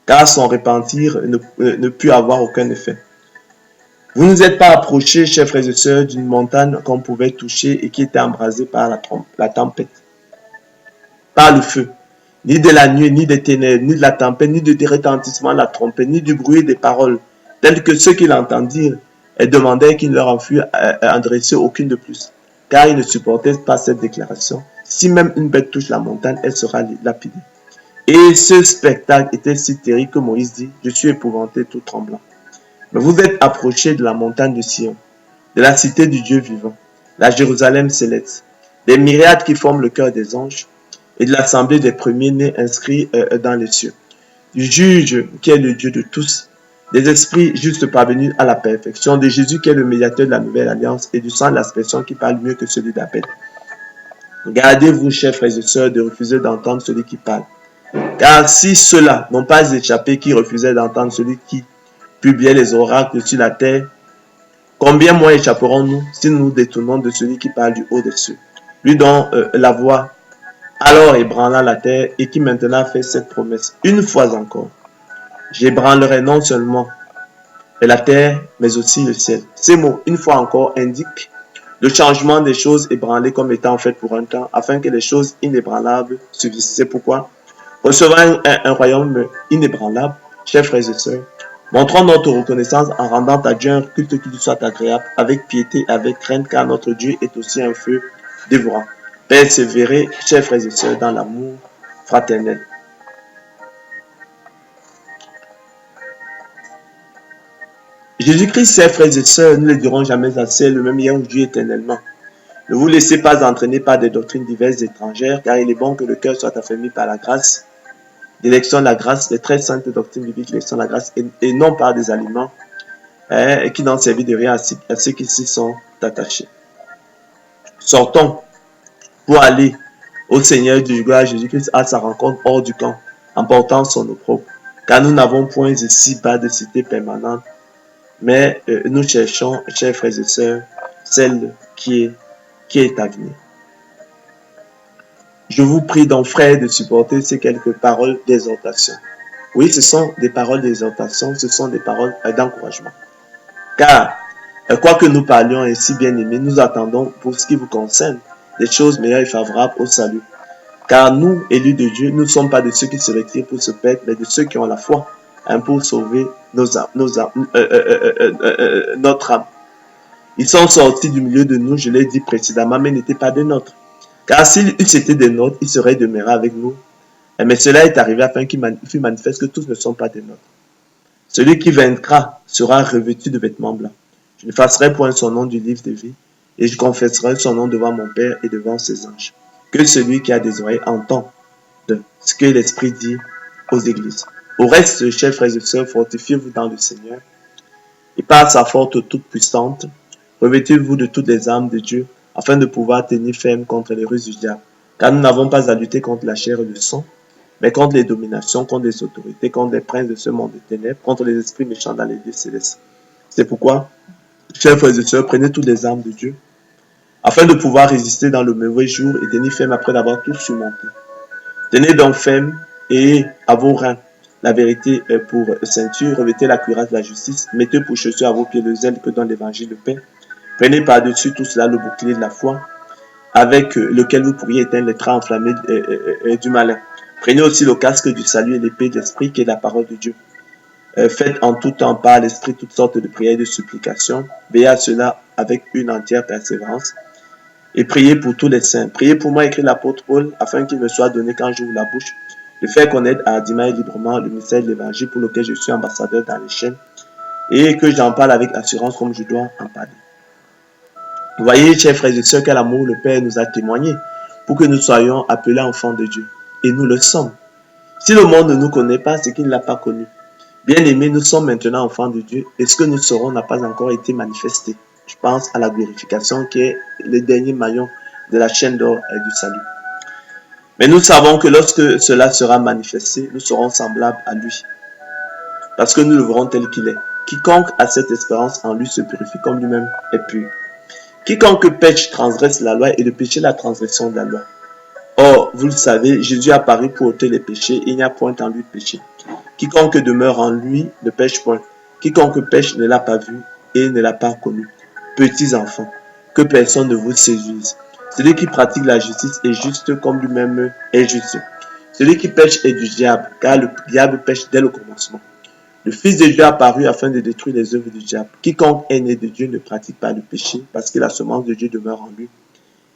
car son repentir ne put avoir aucun effet. Vous ne vous êtes pas approchés, chers frères et sœurs, d'une montagne qu'on pouvait toucher et qui était embrasée par la tempête, par le feu, ni de la nuit, ni des ténèbres, ni de la tempête, ni des retentissements de la trompette, ni du bruit des paroles, tels que ceux qui l'entendirent et demandèrent qu'il ne leur en fût adressé aucune de plus, car ils ne supportaient pas cette déclaration. Si même une bête touche la montagne, elle sera lapidée. Et ce spectacle était si terrible que Moïse dit, je suis épouvanté tout tremblant. Mais vous êtes approchés de la montagne de Sion, de la cité du Dieu vivant, la Jérusalem céleste, des myriades qui forment le cœur des anges, et de l'assemblée des premiers-nés inscrits dans les cieux, du juge qui est le Dieu de tous, des esprits justes parvenus à la perfection, de Jésus qui est le médiateur de la nouvelle alliance, et du sang de l'aspersion qui parle mieux que celui d'Abel. Gardez-vous, chers frères et sœurs, de refuser d'entendre celui qui parle. Car si ceux-là n'ont pas échappé qui refusaient d'entendre celui qui publiait les oracles sur la terre, combien moins échapperons-nous si nous nous détournons de celui qui parle du haut des cieux, lui dont la voix alors ébranla la terre et qui maintenant fait cette promesse. Une fois encore, j'ébranlerai non seulement la terre, mais aussi le ciel. Ces mots, une fois encore, indiquent le changement des choses ébranlées comme étant faites pour un temps, afin que les choses inébranlables subsistent. C'est pourquoi, recevant un royaume inébranlable, chers frères et sœurs, montrons notre reconnaissance en rendant à Dieu un culte qui lui soit agréable, avec piété et avec crainte, car notre Dieu est aussi un feu dévorant. Persévérez, chers frères et sœurs, dans l'amour fraternel. Jésus-Christ, chers frères et sœurs, nous ne le dirons jamais assez, le même hier aujourd'hui éternellement. Ne vous laissez pas entraîner par des doctrines diverses étrangères, car il est bon que le cœur soit affermi par la grâce, l'élection de la grâce, les très saintes doctrines bibliques, l'élection de la grâce, et non par des aliments qui n'ont servi de rien à ceux qui s'y sont attachés. Sortons pour aller au Seigneur du gloire Jésus-Christ à sa rencontre hors du camp, en portant son opprobre. Car nous n'avons point ici-bas de cité permanente, mais nous cherchons, chers frères et sœurs, celle qui est à venir. Je vous prie donc, frères, de supporter ces quelques paroles d'exhortation. Oui, ce sont des paroles d'exhortation, ce sont des paroles d'encouragement. Car, quoi que nous parlions ainsi, bien-aimés, nous attendons, pour ce qui vous concerne, des choses meilleures et favorables au salut. Car nous, élus de Dieu, nous ne sommes pas de ceux qui se retirent pour se perdre, mais de ceux qui ont la foi pour sauver notre âme. Ils sont sortis du milieu de nous, je l'ai dit précédemment, mais n'étaient pas des nôtres. Car s'ils eussent été des nôtres, ils seraient demeurés avec nous. Mais cela est arrivé afin qu'il fût manifeste que tous ne sont pas des nôtres. Celui qui vaincra sera revêtu de vêtements blancs. Je n'effacerai point son nom du livre de vie, et je confesserai son nom devant mon Père et devant ses anges. Que celui qui a des oreilles entende ce que l'Esprit dit aux églises. Au reste, chers frères et sœurs, fortifiez-vous dans le Seigneur et par sa force toute puissante, revêtez-vous de toutes les armes de Dieu afin de pouvoir tenir ferme contre les ruses du diable. Car nous n'avons pas à lutter contre la chair et le sang, mais contre les dominations, contre les autorités, contre les princes de ce monde de ténèbres, contre les esprits méchants dans les lieux célestes. C'est pourquoi, chers frères et sœurs, prenez toutes les armes de Dieu afin de pouvoir résister dans le mauvais jour et tenir ferme après d'avoir tout surmonté. Tenez donc ferme et à vos reins la vérité pour ceinture, revêtez la cuirasse de la justice, mettez pour chaussure à vos pieds le zèle que donne l'évangile de paix. Prenez par-dessus tout cela le bouclier de la foi, avec lequel vous pourriez éteindre les traits enflammés du malin. Prenez aussi le casque du salut et l'épée de l'esprit qui est la parole de Dieu. Faites en tout temps par l'esprit toutes sortes de prières et de supplications. Veillez à cela avec une entière persévérance. Et priez pour tous les saints. Priez pour moi, écrit l'apôtre Paul, afin qu'il me soit donné quand j'ouvre la bouche, de faire connaître hardiment et librement le mystère de l'évangile pour lequel je suis ambassadeur dans les chaînes, et que j'en parle avec assurance comme je dois en parler. Vous voyez, chers frères et sœurs, quel amour le Père nous a témoigné pour que nous soyons appelés enfants de Dieu. Et nous le sommes. Si le monde ne nous connaît pas, c'est qu'il ne l'a pas connu. Bien-aimés, nous sommes maintenant enfants de Dieu, et ce que nous serons n'a pas encore été manifesté. Je pense à la glorification qui est le dernier maillon de la chaîne d'or et du salut. Mais nous savons que lorsque cela sera manifesté, nous serons semblables à lui. Parce que nous le verrons tel qu'il est. Quiconque a cette espérance en lui se purifie comme lui-même est pur. Quiconque pêche transgresse la loi et le péché la transgression de la loi. Or, vous le savez, Jésus a apparu pour ôter les péchés et il n'y a point en lui de péché. Quiconque demeure en lui ne pêche point. Quiconque pêche ne l'a pas vu et ne l'a pas connu. Petits enfants, que personne ne vous séduise. Celui qui pratique la justice est juste comme lui-même est juste. Celui qui pêche est du diable, car le diable pêche dès le commencement. Le Fils de Dieu est apparu afin de détruire les œuvres du diable. Quiconque est né de Dieu ne pratique pas le péché, parce que la semence de Dieu demeure en lui.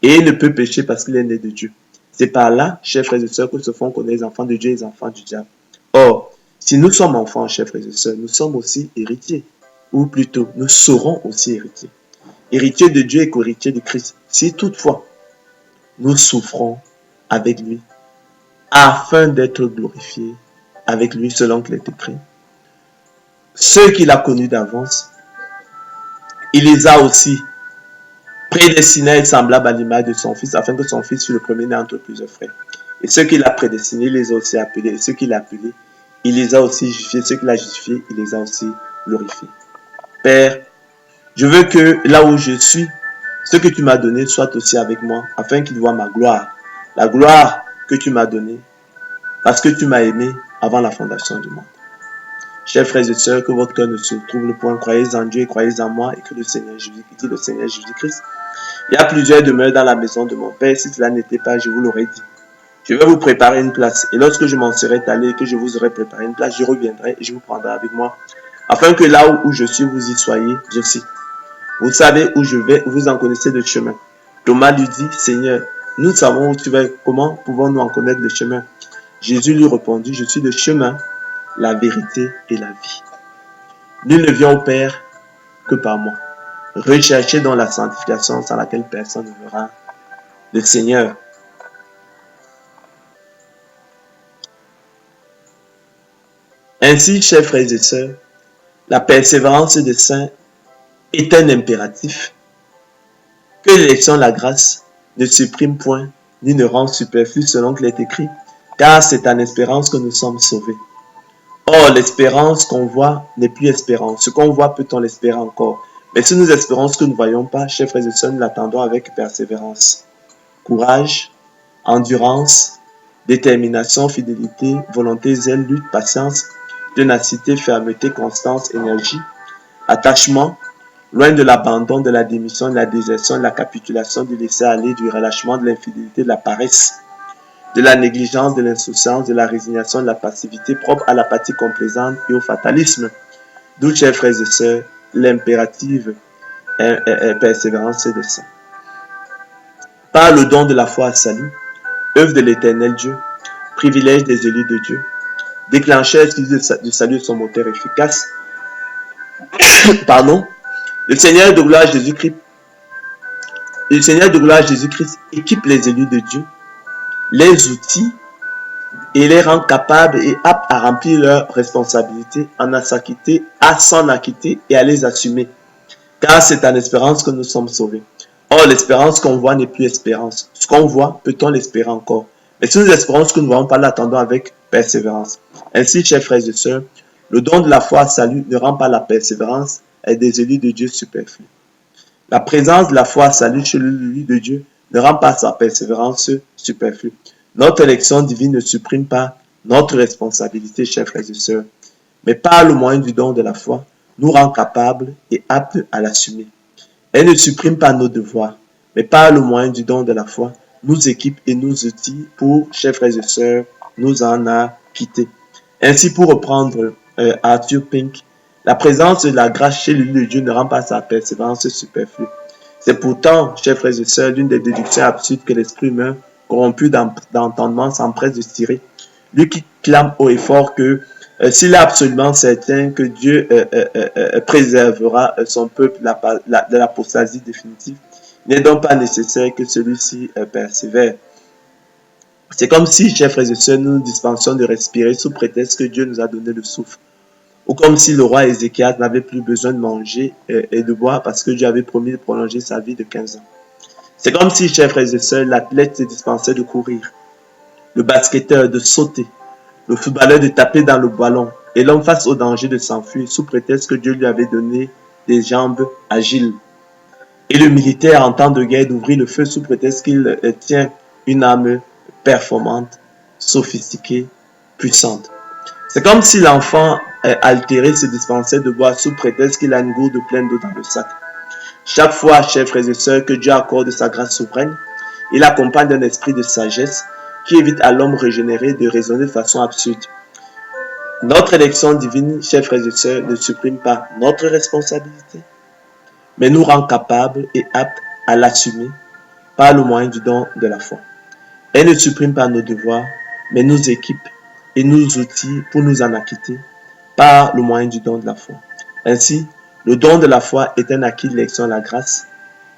Et il ne peut pécher parce qu'il est né de Dieu. C'est par là, chers frères et sœurs, que se font connaître les enfants de Dieu et les enfants du diable. Or, si nous sommes enfants, chers frères et sœurs, nous sommes aussi héritiers. Ou plutôt, nous serons aussi héritiers. Héritiers de Dieu et co-héritiers de Christ. Si toutefois, nous souffrons avec lui, afin d'être glorifiés avec lui selon qu'il est écrit. Ceux qu'il a connus d'avance, il les a aussi prédestinés à être semblables à l'image de son Fils, afin que son Fils fût le premier-né entre plusieurs frères. Et ceux qu'il a prédestinés, il les a aussi appelés. Et ceux qu'il a appelés, il les a aussi justifiés. Ceux qu'il a justifiés, il les a aussi glorifiés. Père, je veux que là où je suis, ce que tu m'as donné soit aussi avec moi, afin qu'il voie ma gloire. La gloire que tu m'as donnée, parce que tu m'as aimé avant la fondation du monde. Chers frères et sœurs, que votre cœur ne se trouble point. Croyez en Dieu et croyez en moi, et que le Seigneur Jésus-Christ. Il y a plusieurs demeures dans la maison de mon Père. Si cela n'était pas, je vous l'aurais dit. Je vais vous préparer une place. Et lorsque je m'en serai allé et que je vous aurai préparé une place, je reviendrai et je vous prendrai avec moi, afin que là où je suis, vous y soyez aussi. Vous savez où je vais, vous en connaissez le chemin. Thomas lui dit, Seigneur, nous savons où tu vas, comment pouvons-nous en connaître le chemin? Jésus lui répondit, je suis le chemin, la vérité et la vie. Nul ne vient au Père que par moi. Recherchez donc la sanctification sans laquelle personne ne verra le Seigneur. Ainsi, chers frères et sœurs, la persévérance des saints est un impératif que l'élection de la grâce ne supprime point ni ne rend superflu selon qu'il est écrit, car c'est en espérance que nous sommes sauvés. Or, l'espérance qu'on voit n'est plus espérance. Ce qu'on voit, peut-on l'espérer encore? Mais si nous espérons ce que nous ne voyons pas, chers frères et sœurs, nous l'attendons avec persévérance. Courage, endurance, détermination, fidélité, volonté, zèle, lutte, patience, ténacité, fermeté, constance, énergie, attachement, loin de l'abandon, de la démission, de la désertion, de la capitulation, du laisser-aller, du relâchement, de l'infidélité, de la paresse, de la négligence, de l'insouciance, de la résignation, de la passivité propre à l'apathie complaisante et au fatalisme. D'où, chers frères et sœurs, l'impérative persévérance et de ça. Par le don de la foi à salut, œuvre de l'éternel Dieu, privilège des élus de Dieu, déclencheur du salut de son moteur efficace, pardon, le Seigneur de gloire Jésus-Christ le Seigneur de gloire Jésus-Christ équipe les élus de Dieu, les outils et les rend capables et aptes à remplir leurs responsabilités, à s'en acquitter et à les assumer. Car c'est en espérance que nous sommes sauvés. Or, l'espérance qu'on voit n'est plus espérance. Ce qu'on voit, peut-on l'espérer encore? Mais si nous espérons ce que nous ne voyons pas, l'attendons avec persévérance. Ainsi, chers frères et sœurs, le don de la foi salut ne rend pas la persévérance et des élus de Dieu superflus. La présence de la foi salut chez l'élu de Dieu ne rend pas sa persévérance superflue. Notre élection divine ne supprime pas notre responsabilité, chers frères et sœurs, mais par le moyen du don de la foi, nous rend capables et aptes à l'assumer. Elle ne supprime pas nos devoirs, mais par le moyen du don de la foi, nous équipe et nous outils pour, chers frères et sœurs, nous en acquitter. Ainsi, pour reprendre Arthur Pink, la présence de la grâce chez l'élu de Dieu ne rend pas sa persévérance superflue. C'est pourtant, chers frères et sœurs, l'une des déductions absurdes que l'esprit humain, corrompu d'entendement, s'empresse de tirer. Lui qui clame haut et fort que s'il est absolument certain que Dieu préservera son peuple de l'apostasie définitive, il n'est donc pas nécessaire que celui-ci persévère. C'est comme si, chers frères et sœurs, nous nous dispensions de respirer sous prétexte que Dieu nous a donné le souffle. Ou comme si le roi Ézéchias n'avait plus besoin de manger et de boire parce que Dieu avait promis de prolonger sa vie de 15 ans. C'est comme si, chers frères et sœurs, l'athlète se dispensait de courir, le basketteur de sauter, le footballeur de taper dans le ballon, et l'homme face au danger de s'enfuir sous prétexte que Dieu lui avait donné des jambes agiles. Et le militaire en temps de guerre d'ouvrir le feu sous prétexte qu'il tient une arme performante, sophistiquée, puissante. C'est comme si l'enfant altéré se dispensait de boire sous prétexte qu'il a une gourde pleine d'eau dans le sac. Chaque fois, chers frères et sœurs, que Dieu accorde sa grâce souveraine, il accompagne d'un esprit de sagesse qui évite à l'homme régénéré de raisonner de façon absurde. Notre élection divine, chers frères et sœurs, ne supprime pas notre responsabilité, mais nous rend capables et aptes à l'assumer par le moyen du don de la foi. Elle ne supprime pas nos devoirs, mais nous équipe et nous outils pour nous en acquitter par le moyen du don de la foi. Ainsi, le don de la foi est un acquis de l'élection à la grâce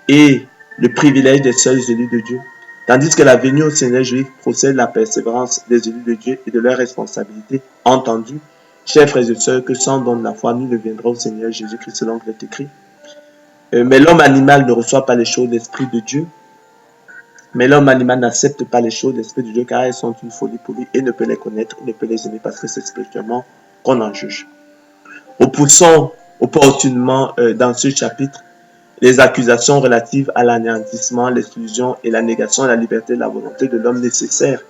et le privilège des seuls élus de Dieu, tandis que la venue au Seigneur Jésus procède de la persévérance des élus de Dieu et de leurs responsabilités. Entendu, chers frères et sœurs, que sans don de la foi, nous deviendrons au Seigneur Jésus-Christ selon qu'il est écrit. Mais l'homme animal ne reçoit pas les choses de l'Esprit de Dieu. Mais l'homme animal n'accepte pas les choses de l'Esprit de Dieu car elles sont une folie pour lui et ne peut les connaître, il ne peut les aimer parce que c'est spirituellement qu'on en juge. Repoussons opportunément dans ce chapitre les accusations relatives à l'anéantissement, l'exclusion et la négation de la liberté et de la volonté de l'homme nécessaire,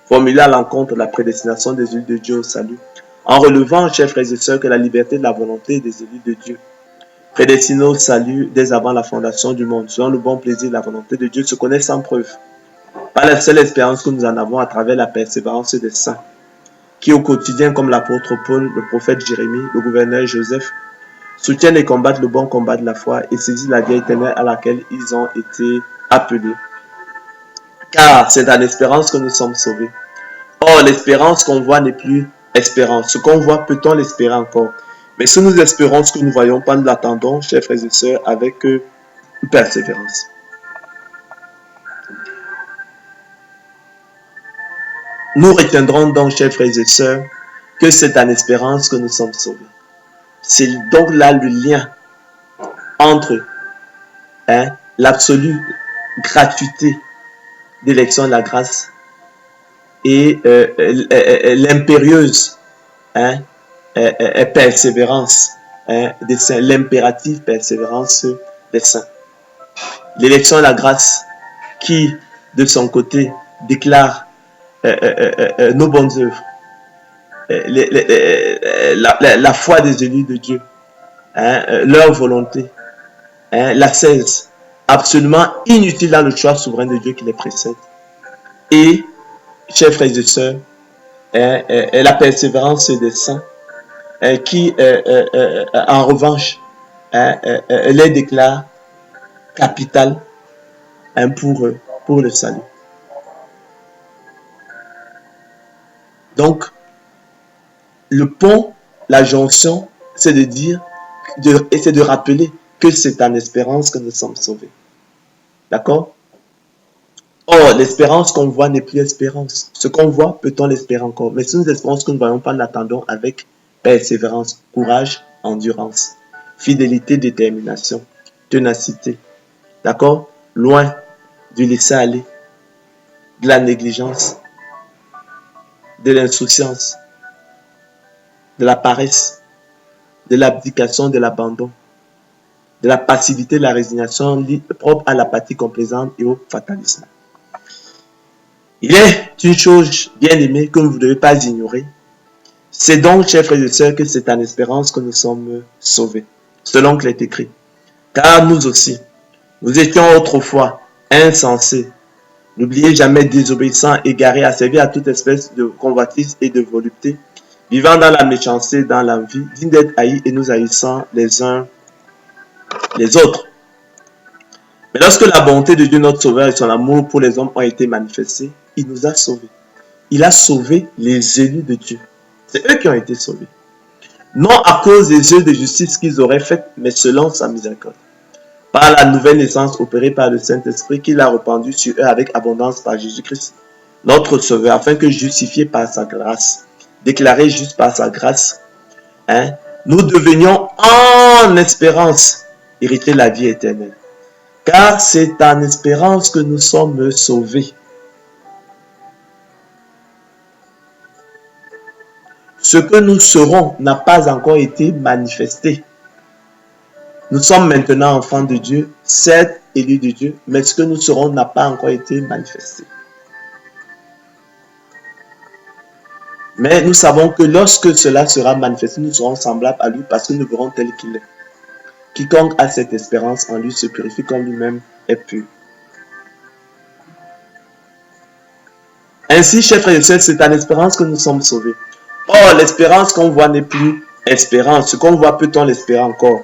formulées à l'encontre de la prédestination des élus de Dieu au salut, en relevant, chers frères et sœurs, que la liberté de la volonté des élus de Dieu, prédestinés au salut dès avant la fondation du monde, selon le bon plaisir de la volonté de Dieu, se connaît sans preuve, par la seule expérience que nous en avons à travers la persévérance des saints, qui au quotidien, comme l'apôtre Paul, le prophète Jérémie, le gouverneur Joseph, soutiennent et combattent le bon combat de la foi et saisissent la vie éternelle à laquelle ils ont été appelés. Car c'est dans l'espérance que nous sommes sauvés. Or, l'espérance qu'on voit n'est plus espérance. Ce qu'on voit, peut-on l'espérer encore? Mais si nous espérons ce que nous ne voyons pas, nous l'attendons, chers frères et sœurs, avec persévérance. Nous retiendrons donc, chers frères et sœurs, que c'est en espérance que nous sommes sauvés. C'est donc là le lien entre l'absolue gratuité d'élection de la grâce et l'impérieuse persévérance des saints, l'impérative persévérance des saints. L'élection de la grâce qui, de son côté, déclare nos bonnes œuvres, la foi des élus de Dieu, leur volonté, la cesse, absolument inutile dans le choix souverain de Dieu qui les précède. Et, chers frères et sœurs, la persévérance des saints qui, en revanche, les déclare capitales pour le salut. Donc, le pont, la jonction, c'est de dire, c'est de rappeler que c'est en espérance que nous sommes sauvés. D'accord? Or, l'espérance qu'on voit n'est plus espérance. Ce qu'on voit, peut-on l'espérer encore? Mais si nous espérons ce que nous ne voyons pas, nous l'attendons avec persévérance, courage, endurance, fidélité, détermination, ténacité. D'accord? Loin du laisser-aller, de la négligence, de l'insouciance, de la paresse, de l'abdication, de l'abandon, de la passivité, de la résignation propre à l'apathie complaisante et au fatalisme. Il est une chose bien aimée que vous ne devez pas ignorer. C'est donc, chers frères et sœurs, que c'est en espérance que nous sommes sauvés, selon qu'il est écrit. Car nous aussi, nous étions autrefois insensés, n'oubliez jamais désobéissants, égarés, asservis à toute espèce de convoitise et de volupté, vivant dans la méchanceté, dans l'envie, dignes d'être haïs et nous haïssant les uns les autres. Mais lorsque la bonté de Dieu, notre Sauveur, et son amour pour les hommes ont été manifestés, il nous a sauvés. Il a sauvé les élus de Dieu. C'est eux qui ont été sauvés. Non à cause des œuvres de justice qu'ils auraient faites, mais selon sa miséricorde. Par la nouvelle naissance opérée par le Saint-Esprit qu'il a répandu sur eux avec abondance par Jésus-Christ, notre Sauveur, afin que justifiés par sa grâce, déclarés justes par sa grâce, nous devenions en espérance hériter la vie éternelle. Car c'est en espérance que nous sommes sauvés. Ce que nous serons n'a pas encore été manifesté. Nous sommes maintenant enfants de Dieu, certes élus de Dieu, mais ce que nous serons n'a pas encore été manifesté. Mais nous savons que lorsque cela sera manifesté, nous serons semblables à lui parce que nous verrons tel qu'il est. Quiconque a cette espérance en lui se purifie comme lui-même est pur. Ainsi, chers frères et sœurs, c'est en espérance que nous sommes sauvés. Or, l'espérance qu'on voit n'est plus espérance. Ce qu'on voit, peut-on l'espérer encore?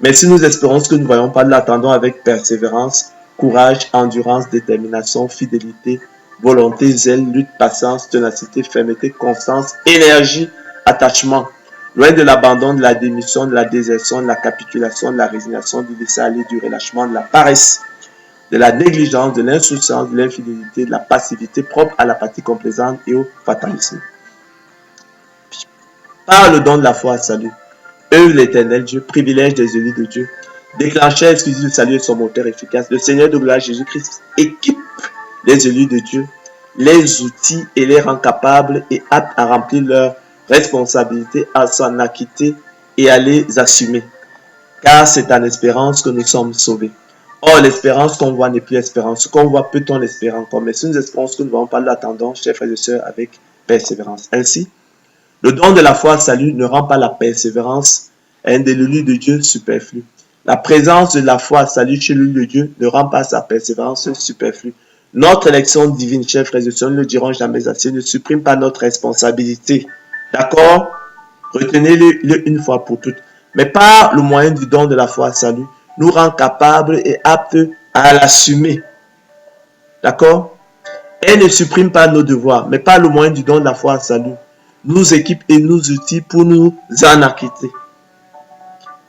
Mais si nous espérons ce que nous ne voyons pas, nous l'attendons avec persévérance, courage, endurance, détermination, fidélité, volonté, zèle, lutte, patience, ténacité, fermeté, constance, énergie, attachement. Loin de l'abandon, de la démission, de la désertion, de la capitulation, de la résignation, du laisser-aller, du relâchement, de la paresse, de la négligence, de l'insouciance, de l'infidélité, de la passivité propre à l'apathie complaisante et au fatalisme. Par le don de la foi, salut, œuvre l'Éternel Dieu, privilège des élus de Dieu, déclencheur exclusif du salut et son moteur efficace, le Seigneur de gloire Jésus-Christ équipe les élus de Dieu, les outils et les rend capables et aptes à remplir leurs responsabilités, à s'en acquitter et à les assumer. Car c'est en espérance que nous sommes sauvés. Or, l'espérance qu'on voit n'est plus espérance. Ce qu'on voit, peut-on l'espérer encore? Mais si nous espérons ce que nous ne voyons pas, l'attendons, chers frères et sœurs, avec persévérance. Ainsi, le don de la foi salut ne rend pas la persévérance de l'élu de Dieu superflue. La présence de la foi salut chez l'élu de Dieu ne rend pas sa persévérance superflue. Notre élection divine, chers frères et sœurs, ne le dirons jamais assez, ne supprime pas notre responsabilité. D'accord? Retenez-le une fois pour toutes. Mais par le moyen du don de la foi salut, nous rend capables et aptes à l'assumer. D'accord? Elle ne supprime pas nos devoirs, mais par le moyen du don de la foi salut, nous équipe et nous outils pour nous en acquitter.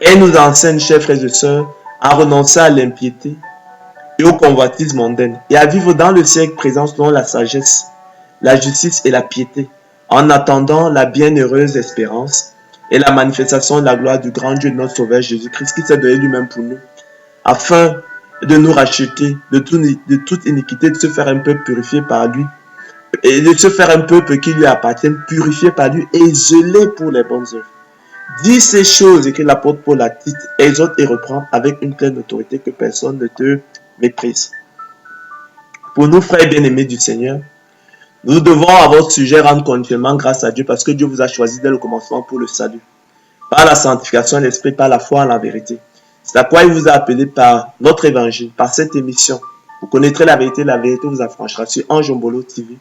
Elle nous enseigne, chers frères et sœurs, à renoncer à l'impiété et aux convoitises mondaines et à vivre dans le siècle présent selon la sagesse, la justice et la piété, en attendant la bienheureuse espérance et la manifestation de la gloire du grand Dieu de notre Sauveur Jésus-Christ qui s'est donné lui-même pour nous, afin de nous racheter de toute iniquité, de se faire un peu purifier par lui, et de se faire un peuple qui lui appartient, purifié par lui et gelé pour les bonnes œuvres. Dis ces choses et que l'apôtre Paul la dit, exhorte et reprend avec une pleine autorité que personne ne te méprise. Pour nous, frères bien-aimés du Seigneur, nous devons à votre sujet rendre continuellement grâce à Dieu parce que Dieu vous a choisi dès le commencement pour le salut. Par la sanctification de l'Esprit, par la foi en la vérité. C'est à quoi il vous a appelé par notre évangile, par cette émission. Vous connaîtrez la vérité vous affranchira sur Anjombolo TV.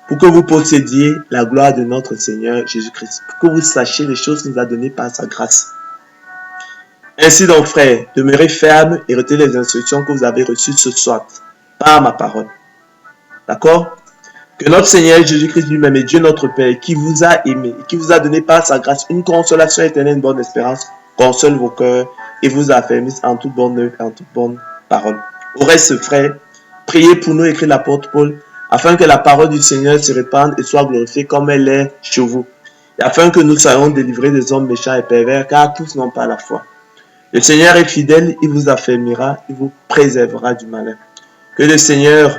Pour que vous possédiez la gloire de notre Seigneur Jésus-Christ. Pour que vous sachiez les choses qu'il nous a données par sa grâce. Ainsi donc, frères, demeurez fermes et retenez les instructions que vous avez reçues ce soir par ma parole. D'accord? Que notre Seigneur Jésus-Christ lui-même et Dieu notre Père, qui vous a aimé et qui vous a donné par sa grâce une consolation éternelle, une bonne espérance, console vos cœurs et vous affermisse en toute bonne œuvre et en toute bonne parole. Au reste, frères, priez pour nous, écrit l'apôtre Paul, afin que la parole du Seigneur se répande et soit glorifiée comme elle est chez vous, et afin que nous soyons délivrés des hommes méchants et pervers, car tous n'ont pas la foi. Le Seigneur est fidèle, il vous affermira, il vous préservera du malin. Que le Seigneur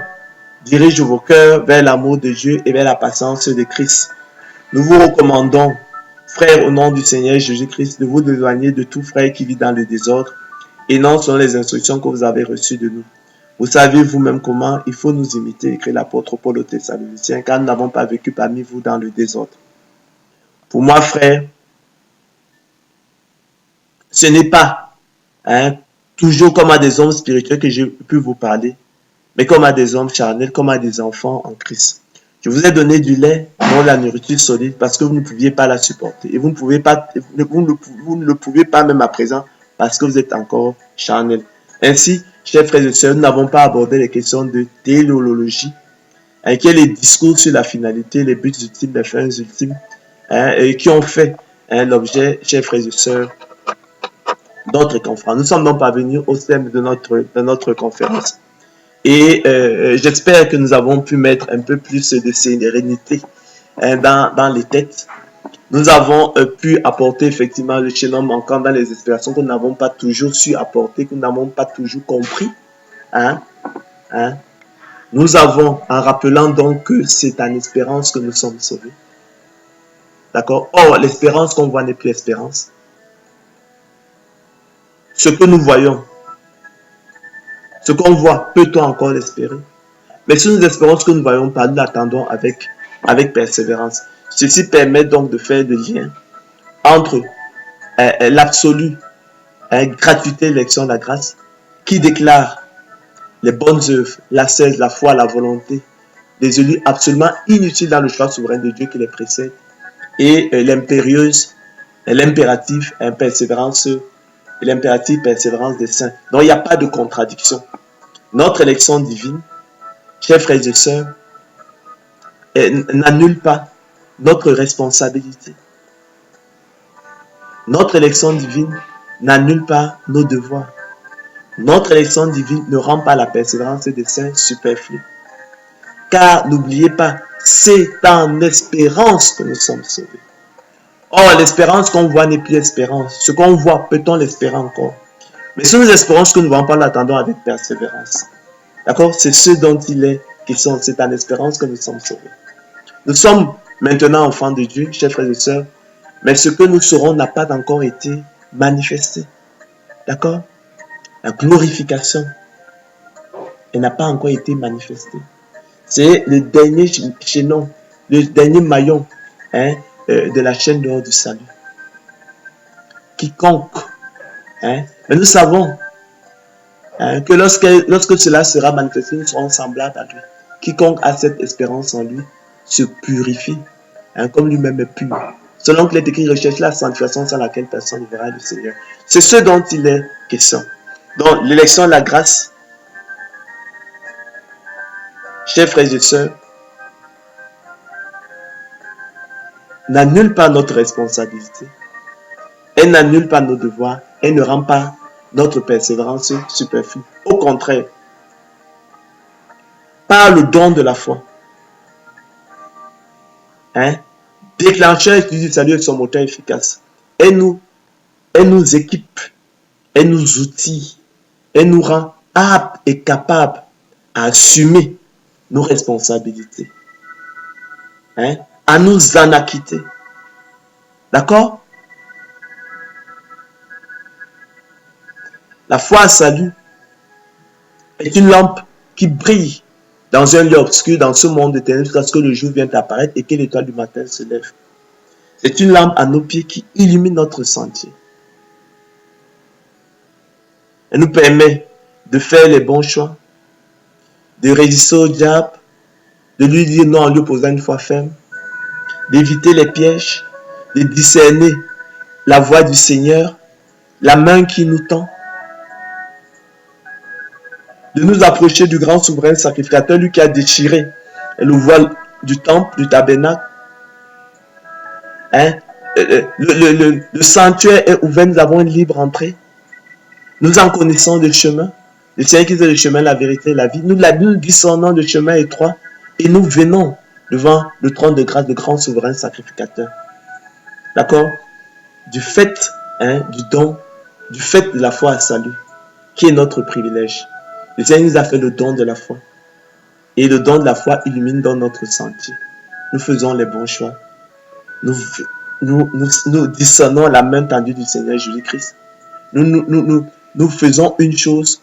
dirige vos cœurs vers l'amour de Dieu et vers la patience de Christ. Nous vous recommandons, frères, au nom du Seigneur Jésus-Christ, de vous éloigner de tout frère qui vit dans le désordre et non selon les instructions que vous avez reçues de nous. Vous savez vous-même comment il faut nous imiter, écrit l'apôtre Paul aux Thessaloniciens, car nous n'avons pas vécu parmi vous dans le désordre. Pour moi, frère, ce n'est pas toujours comme à des hommes spirituels que j'ai pu vous parler, mais comme à des hommes charnels, comme à des enfants en Christ. Je vous ai donné du lait, non la nourriture solide, parce que vous ne pouviez pas la supporter. Et vous ne le pouvez pas même à présent, parce que vous êtes encore charnel. Ainsi, chers frères et sœurs, nous n'avons pas abordé les questions de théologie, qui est les discours sur la finalité, les buts ultimes, les fins ultimes, et qui ont fait l'objet, chers frères et sœurs, d'autres conférences. Nous sommes donc parvenus au thème de notre conférence. Et j'espère que nous avons pu mettre un peu plus de sérénité dans les têtes. Nous avons pu apporter effectivement le chaînon manquant dans les explications que nous n'avons pas toujours su apporter, que nous n'avons pas toujours compris. Nous avons, en rappelant donc que c'est en espérance que nous sommes sauvés. D'accord? Or, l'espérance qu'on voit n'est plus espérance. Ce que nous voyons, ce qu'on voit, peut-on encore l'espérer? Mais si nous espérons ce que nous ne voyons pas, nous l'attendons avec persévérance. Ceci permet donc de faire le lien entre l'absolue gratuité de l'élection de la grâce, qui déclare les bonnes œuvres, l'ascèse, la foi, la volonté, des élus absolument inutiles dans le choix souverain de Dieu qui les précède, et l'impérieuse, l'impératif persévérance, l'impératif persévérance des saints. Donc il n'y a pas de contradiction. Notre élection divine, chers frères et sœurs, n'annule pas notre responsabilité. Notre élection divine n'annule pas nos devoirs. Notre élection divine ne rend pas la persévérance des saints superflue. Car n'oubliez pas, c'est en espérance que nous sommes sauvés. Or, l'espérance qu'on voit n'est plus espérance. Ce qu'on voit, peut-on l'espérer encore? Mais si nous espérons ce que nous ne voyons pas, l'attendons avec persévérance. D'accord? C'est ce dont il est question. C'est en espérance que nous sommes sauvés. Nous sommes maintenant enfants de Dieu, chers frères et sœurs, mais ce que nous serons n'a pas encore été manifesté. D'accord? La glorification, elle n'a pas encore été manifestée. C'est le dernier chaînon, le dernier maillon de la chaîne d'or du salut. Quiconque. Mais nous savons que lorsque cela sera manifesté, nous serons semblables à lui. Quiconque a cette espérance en lui se purifie, comme lui-même est pur. Selon que les écrits recherchent la sanctification sans laquelle personne ne verra le Seigneur. C'est ce dont il est question. Donc, l'élection de la grâce, chers frères et sœurs, n'annule pas notre responsabilité. Elle n'annule pas nos devoirs. Elle ne rend pas notre persévérance superflue. Au contraire, par le don de la foi, déclencheur du salut avec son moteur efficace, elle nous équipe, elle nous outille, elle nous rend aptes et capables à assumer nos responsabilités, à nous en acquitter. D'accord? La foi à salut est une lampe qui brille dans un lieu obscur, dans ce monde éternel, jusqu'à ce que le jour vienne apparaître et que l'étoile du matin se lève. C'est une lampe à nos pieds qui illumine notre sentier. Elle nous permet de faire les bons choix, de résister au diable, de lui dire non en lui posant une foi ferme, d'éviter les pièges, de discerner la voix du Seigneur, la main qui nous tend, de nous approcher du grand souverain sacrificateur, lui qui a déchiré le voile du temple, du tabernacle. Le sanctuaire est ouvert, nous avons une libre entrée. Nous en connaissons le chemin. Le Seigneur qui est le chemin, la vérité et la vie. Nous discernons le chemin étroit et nous venons devant le trône de grâce, de grand souverain sacrificateur. D'accord? Du fait, du don, du fait de la foi à salut, qui est notre privilège. Le Seigneur nous a fait le don de la foi. Et le don de la foi illumine dans notre sentier. Nous faisons les bons choix. Nous discernons la main tendue du Seigneur Jésus-Christ. Nous faisons une chose,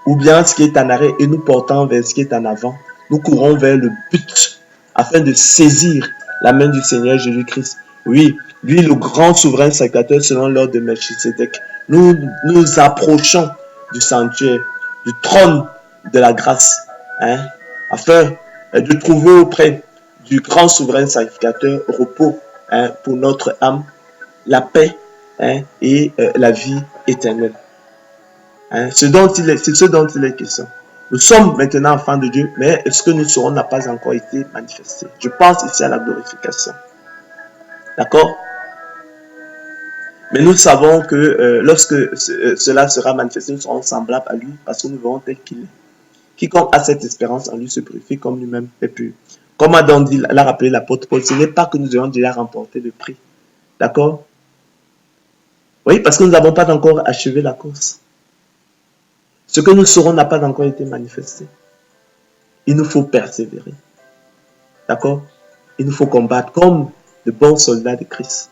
ou bien ce qui est en arrêt, et nous portons vers ce qui est en avant. Nous courons vers le but, afin de saisir la main du Seigneur Jésus-Christ. Oui, lui, le grand souverain sacrificateur selon l'ordre de Melchisedec. Nous nous approchons du sanctuaire, du trône de la grâce, afin de trouver auprès du grand souverain sacrificateur repos pour notre âme, la paix et la vie éternelle. C'est ce dont il est question. Nous sommes maintenant enfants de Dieu, mais ce que nous serons n'a pas encore été manifesté. Je pense ici à la glorification. D'accord? Mais nous savons que lorsque cela sera manifesté, nous serons semblables à lui parce que nous verrons tel qu'il est. Quiconque a cette espérance en lui se purifie comme lui-même est pur. Comme l'a rappelé l'apôtre Paul, ce n'est pas que nous ayons déjà remporté le prix. D'accord? Oui, parce que nous n'avons pas encore achevé la course. Ce que nous serons n'a pas encore été manifesté. Il nous faut persévérer. D'accord? Il nous faut combattre comme de bons soldats de Christ.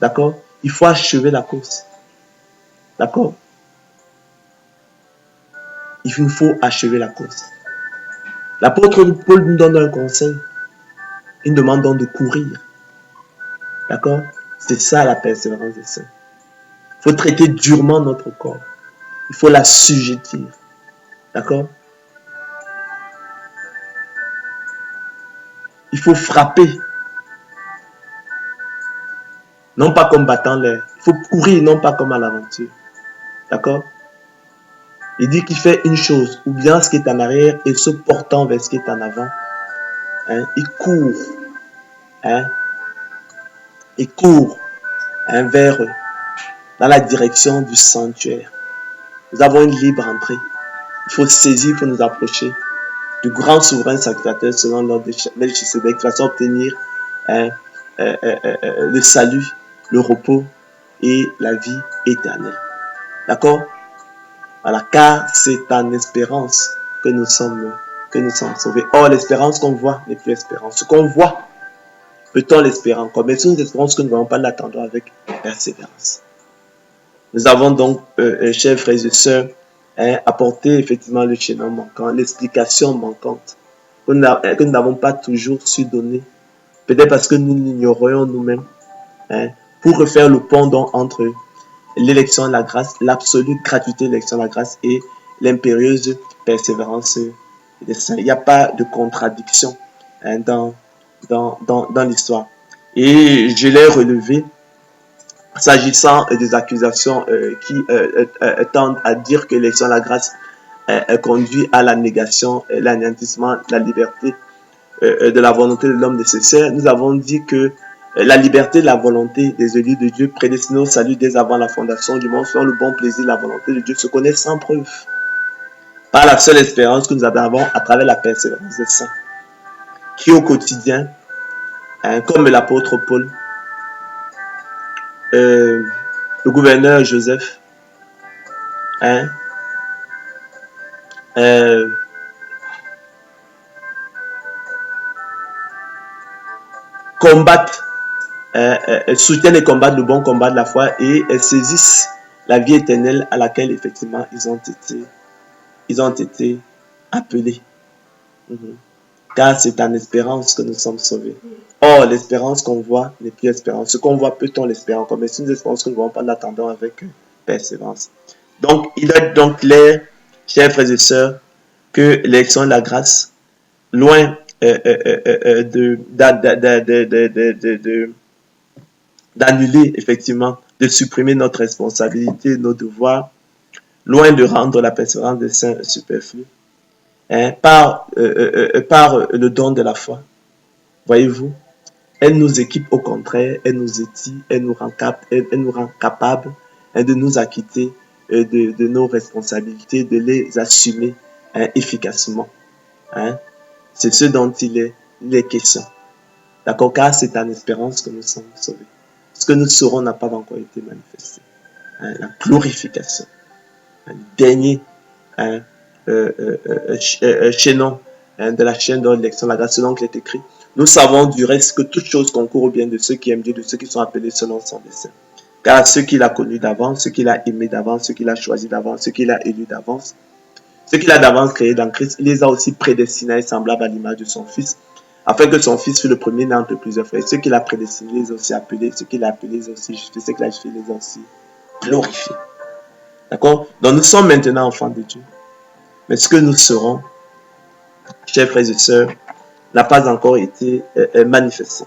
D'accord? Il faut achever la course. D'accord? Il nous faut achever la course. L'apôtre Paul nous donne un conseil. Il nous demande donc de courir. D'accord? C'est ça la persévérance des saints. Il faut traiter durement notre corps. Il faut l'assujettir. D'accord? Il faut frapper. Non pas comme battant l'air. Il faut courir, non pas comme à l'aventure. D'accord? Il dit qu'il fait une chose, ou bien ce qui est en arrière, et se portant vers ce qui est en avant. Il court. Il court vers dans la direction du sanctuaire. Nous avons une libre entrée. Il faut saisir, il faut nous approcher du grand souverain sacrificateur selon l'ordre de Melchisedec, de façon à obtenir le salut, le repos et la vie éternelle. D'accord? Voilà, car c'est en espérance que nous sommes sauvés. Or, l'espérance qu'on voit n'est plus espérance. Ce qu'on voit, peut-on l'espérer encore? Mais c'est une espérance que nous ne voyons pas l'attendre avec persévérance. Nous avons donc, chers frères et sœurs, apporté effectivement le chaînon manquant, l'explication manquante, que nous n'avons pas toujours su donner. Peut-être parce que nous l'ignorions nous-mêmes. Pour refaire le pont entre l'élection de la grâce, l'absolue gratuité de l'élection de la grâce et l'impérieuse persévérance des saints. Il n'y a pas de contradiction dans l'histoire. Et je l'ai relevé s'agissant des accusations qui tendent à dire que l'élection de la grâce conduit à la négation, l'anéantissement de la liberté de la volonté de l'homme nécessaire. Nous avons dit que la liberté de la volonté des élus de Dieu prédestinés au salut dès avant la fondation du monde, selon le bon plaisir de la volonté de Dieu, se connaît sans preuve, par la seule espérance que nous avons à travers la persévérance des saints, qui au quotidien, comme l'apôtre Paul, le gouverneur Joseph, combattent, soutiennent et combattent le bon combat de la foi et saisissent la vie éternelle à laquelle effectivement ils ont été appelés. Car c'est en espérance que nous sommes sauvés. Or, l'espérance qu'on voit n'est plus espérance. Ce qu'on voit, peut-on l'espérer encore? Mais c'est une espérance que nous ne voyons pas, l'attendons avec persévérance. Donc, il est donc clair, chers frères et sœurs, que l'élection de la grâce, loin d'annuler, effectivement, de supprimer notre responsabilité, nos devoirs, loin de rendre la persévérance des saints superflue, par le don de la foi. Voyez-vous, elle nous équipe au contraire, elle nous étire, elle nous rend capable de nous acquitter de nos responsabilités, de les assumer efficacement. Hein. C'est ce dont il est question. D'accord, car c'est en espérance que nous sommes sauvés. Ce que nous saurons n'a pas encore été manifesté. Hein, la glorification. Un dernier chaînon de la chaîne de l'élection, la grâce, selon qu'il est écrit. Nous savons du reste que toute chose concourt au bien de ceux qui aiment Dieu, de ceux qui sont appelés selon son dessein. Car ceux qu'il a connus d'avance, ceux qu'il a aimés d'avance, ceux qu'il a choisis d'avance, ceux qu'il a élus d'avance, ceux qu'il a d'avance créés dans Christ, il les a aussi prédestinés semblables à l'image de son Fils, afin que son Fils fût le premier né entre plusieurs frères. Ceux qu'il a prédestinés, les a aussi appelés, ceux qu'il a appelés, les a aussi justifiés, ceux qu'il a justifiés, les a aussi glorifiés. D'accord? Donc nous sommes maintenant enfants de Dieu. Mais ce que nous serons, chers frères et sœurs, n'a pas encore été manifesté.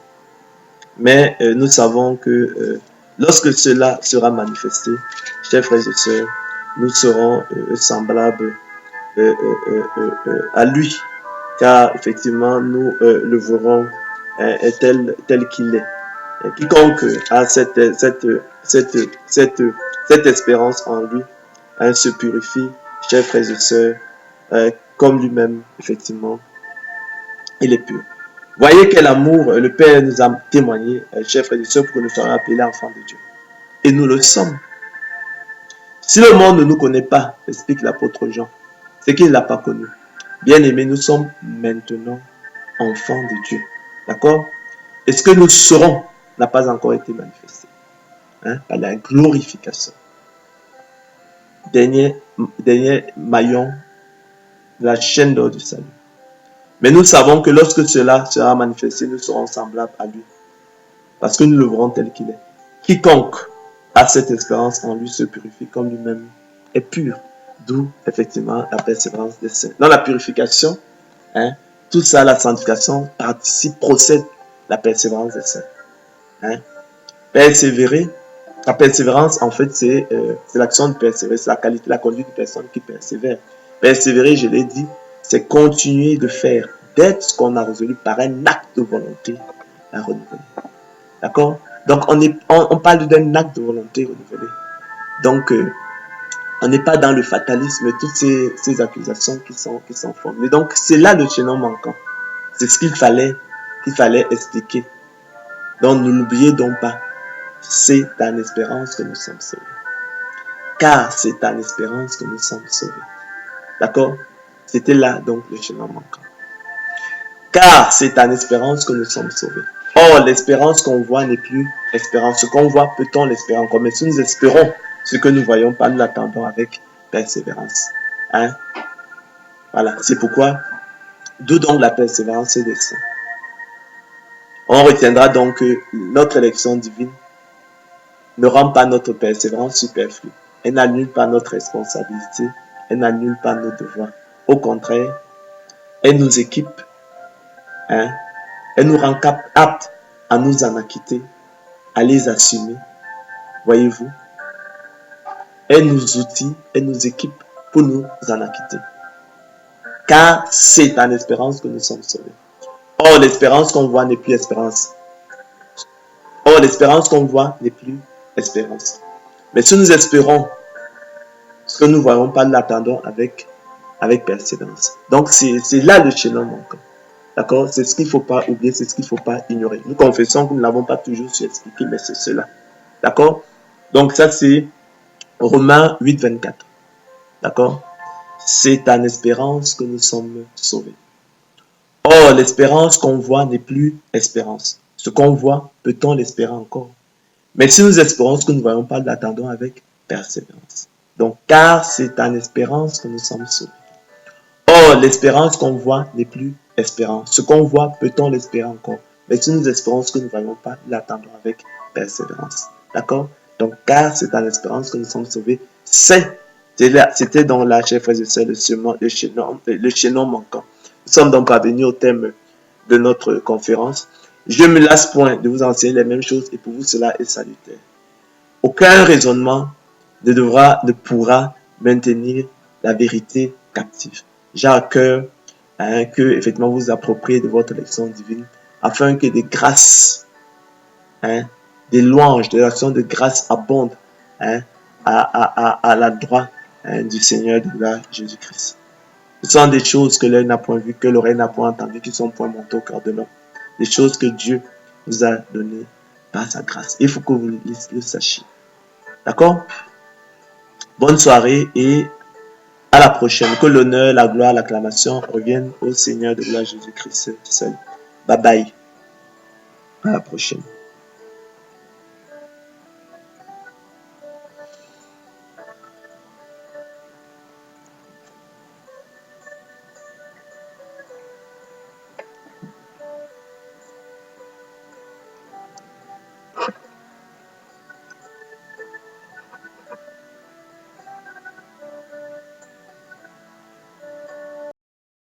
Mais nous savons que lorsque cela sera manifesté, chers frères et sœurs, nous serons semblables à lui, car effectivement nous le verrons tel qu'il est. Et quiconque a cette espérance en lui se purifie, chers frères et sœurs, comme lui-même, effectivement, il est pur. Voyez quel amour le Père nous a témoigné, chers frères et sœurs, pour que nous soyons appelés enfants de Dieu. Et nous le sommes. Si le monde ne nous connaît pas, explique l'apôtre Jean, c'est qu'il ne l'a pas connu. Bien aimés, nous sommes maintenant enfants de Dieu. D'accord? Et ce que nous serons n'a pas encore été manifesté. Hein? Par la glorification. Dernier maillon de la chaîne d'or du salut. Mais nous savons que lorsque cela sera manifesté, nous serons semblables à lui. Parce que nous le verrons tel qu'il est. Quiconque a cette espérance en lui se purifie comme lui-même est pur. D'où, effectivement, la persévérance des saints. Dans la purification, tout ça, la sanctification, participe, procède la persévérance des saints. Persévérer, la persévérance, en fait, c'est l'action de persévérer, c'est la qualité, la conduite de personne qui persévère. Persévérer, je l'ai dit, c'est continuer de faire, d'être ce qu'on a résolu par un acte de volonté à renouveler. D'accord? Donc, on parle d'un acte de volonté renouvelé. Donc, on n'est pas dans le fatalisme, toutes ces accusations qui sont formulées. Donc, c'est là le chaînon manquant. C'est ce qu'il fallait expliquer. Donc, ne l'oubliez donc pas. C'est en espérance que nous sommes sauvés. Car c'est en espérance que nous sommes sauvés. D'accord? C'était là donc le chaînon manquant. Car c'est en espérance que nous sommes sauvés. Or, l'espérance qu'on voit n'est plus espérance. Ce qu'on voit, peut-on l'espérer encore? Mais si nous espérons ce que nous voyons pas, nous l'attendons avec persévérance. Voilà, c'est pourquoi, d'où donc la persévérance des saints. On retiendra donc que notre élection divine ne rend pas notre persévérance superflue. Elle n'annule pas notre responsabilité. Elle n'annule pas nos devoirs. Au contraire, elle nous équipe. Elle nous rend aptes à nous en acquitter, à les assumer. Voyez-vous? Elle nous outille, elle nous équipe pour nous en acquitter. Car c'est en espérance que nous sommes sauvés. Or, l'espérance qu'on voit n'est plus espérance. Or, l'espérance qu'on voit n'est plus espérance. Mais si nous espérons ce que nous ne voyons pas, nous l'attendons avec persévérance. Donc, c'est là le chaînon manquant. D'accord? C'est ce qu'il ne faut pas oublier, c'est ce qu'il ne faut pas ignorer. Nous confessons que nous n'avons pas toujours su expliquer, mais c'est cela. D'accord? Donc, ça, c'est Romains 8, 24. D'accord? C'est en espérance que nous sommes sauvés. Or, l'espérance qu'on voit n'est plus espérance. Ce qu'on voit, peut-on l'espérer encore? Mais si nous espérons ce que nous ne voyons pas, nous l'attendons avec persévérance. Donc, car c'est en espérance que nous sommes sauvés. Or, l'espérance qu'on voit n'est plus espérance. Ce qu'on voit, peut-on l'espérer encore? Mais si nous espérons ce que nous ne voyons pas, nous l'attendons avec persévérance. D'accord? Donc, car c'est en espérance que nous sommes sauvés. C'était donc là, chers frères et sœurs, le chaînon manquant. Nous sommes donc parvenus au thème de notre conférence. Je ne me lasse point de vous enseigner les mêmes choses et pour vous cela est salutaire. Aucun raisonnement ne pourra maintenir la vérité captive. J'ai à cœur que effectivement vous appropriez de votre leçon divine afin que des grâces, des louanges, des actions de grâce abondent à la droite du Seigneur de gloire Jésus-Christ. Ce sont des choses que l'œil n'a point vues, que l'oreille n'a point entendues, qui sont point montées au cœur de l'homme. Des choses que Dieu nous a données par sa grâce. Il faut que vous le sachiez. D'accord? Bonne soirée et à la prochaine. Que l'honneur, la gloire, l'acclamation reviennent au Seigneur de gloire Jésus-Christ seul. Bye bye. À la prochaine.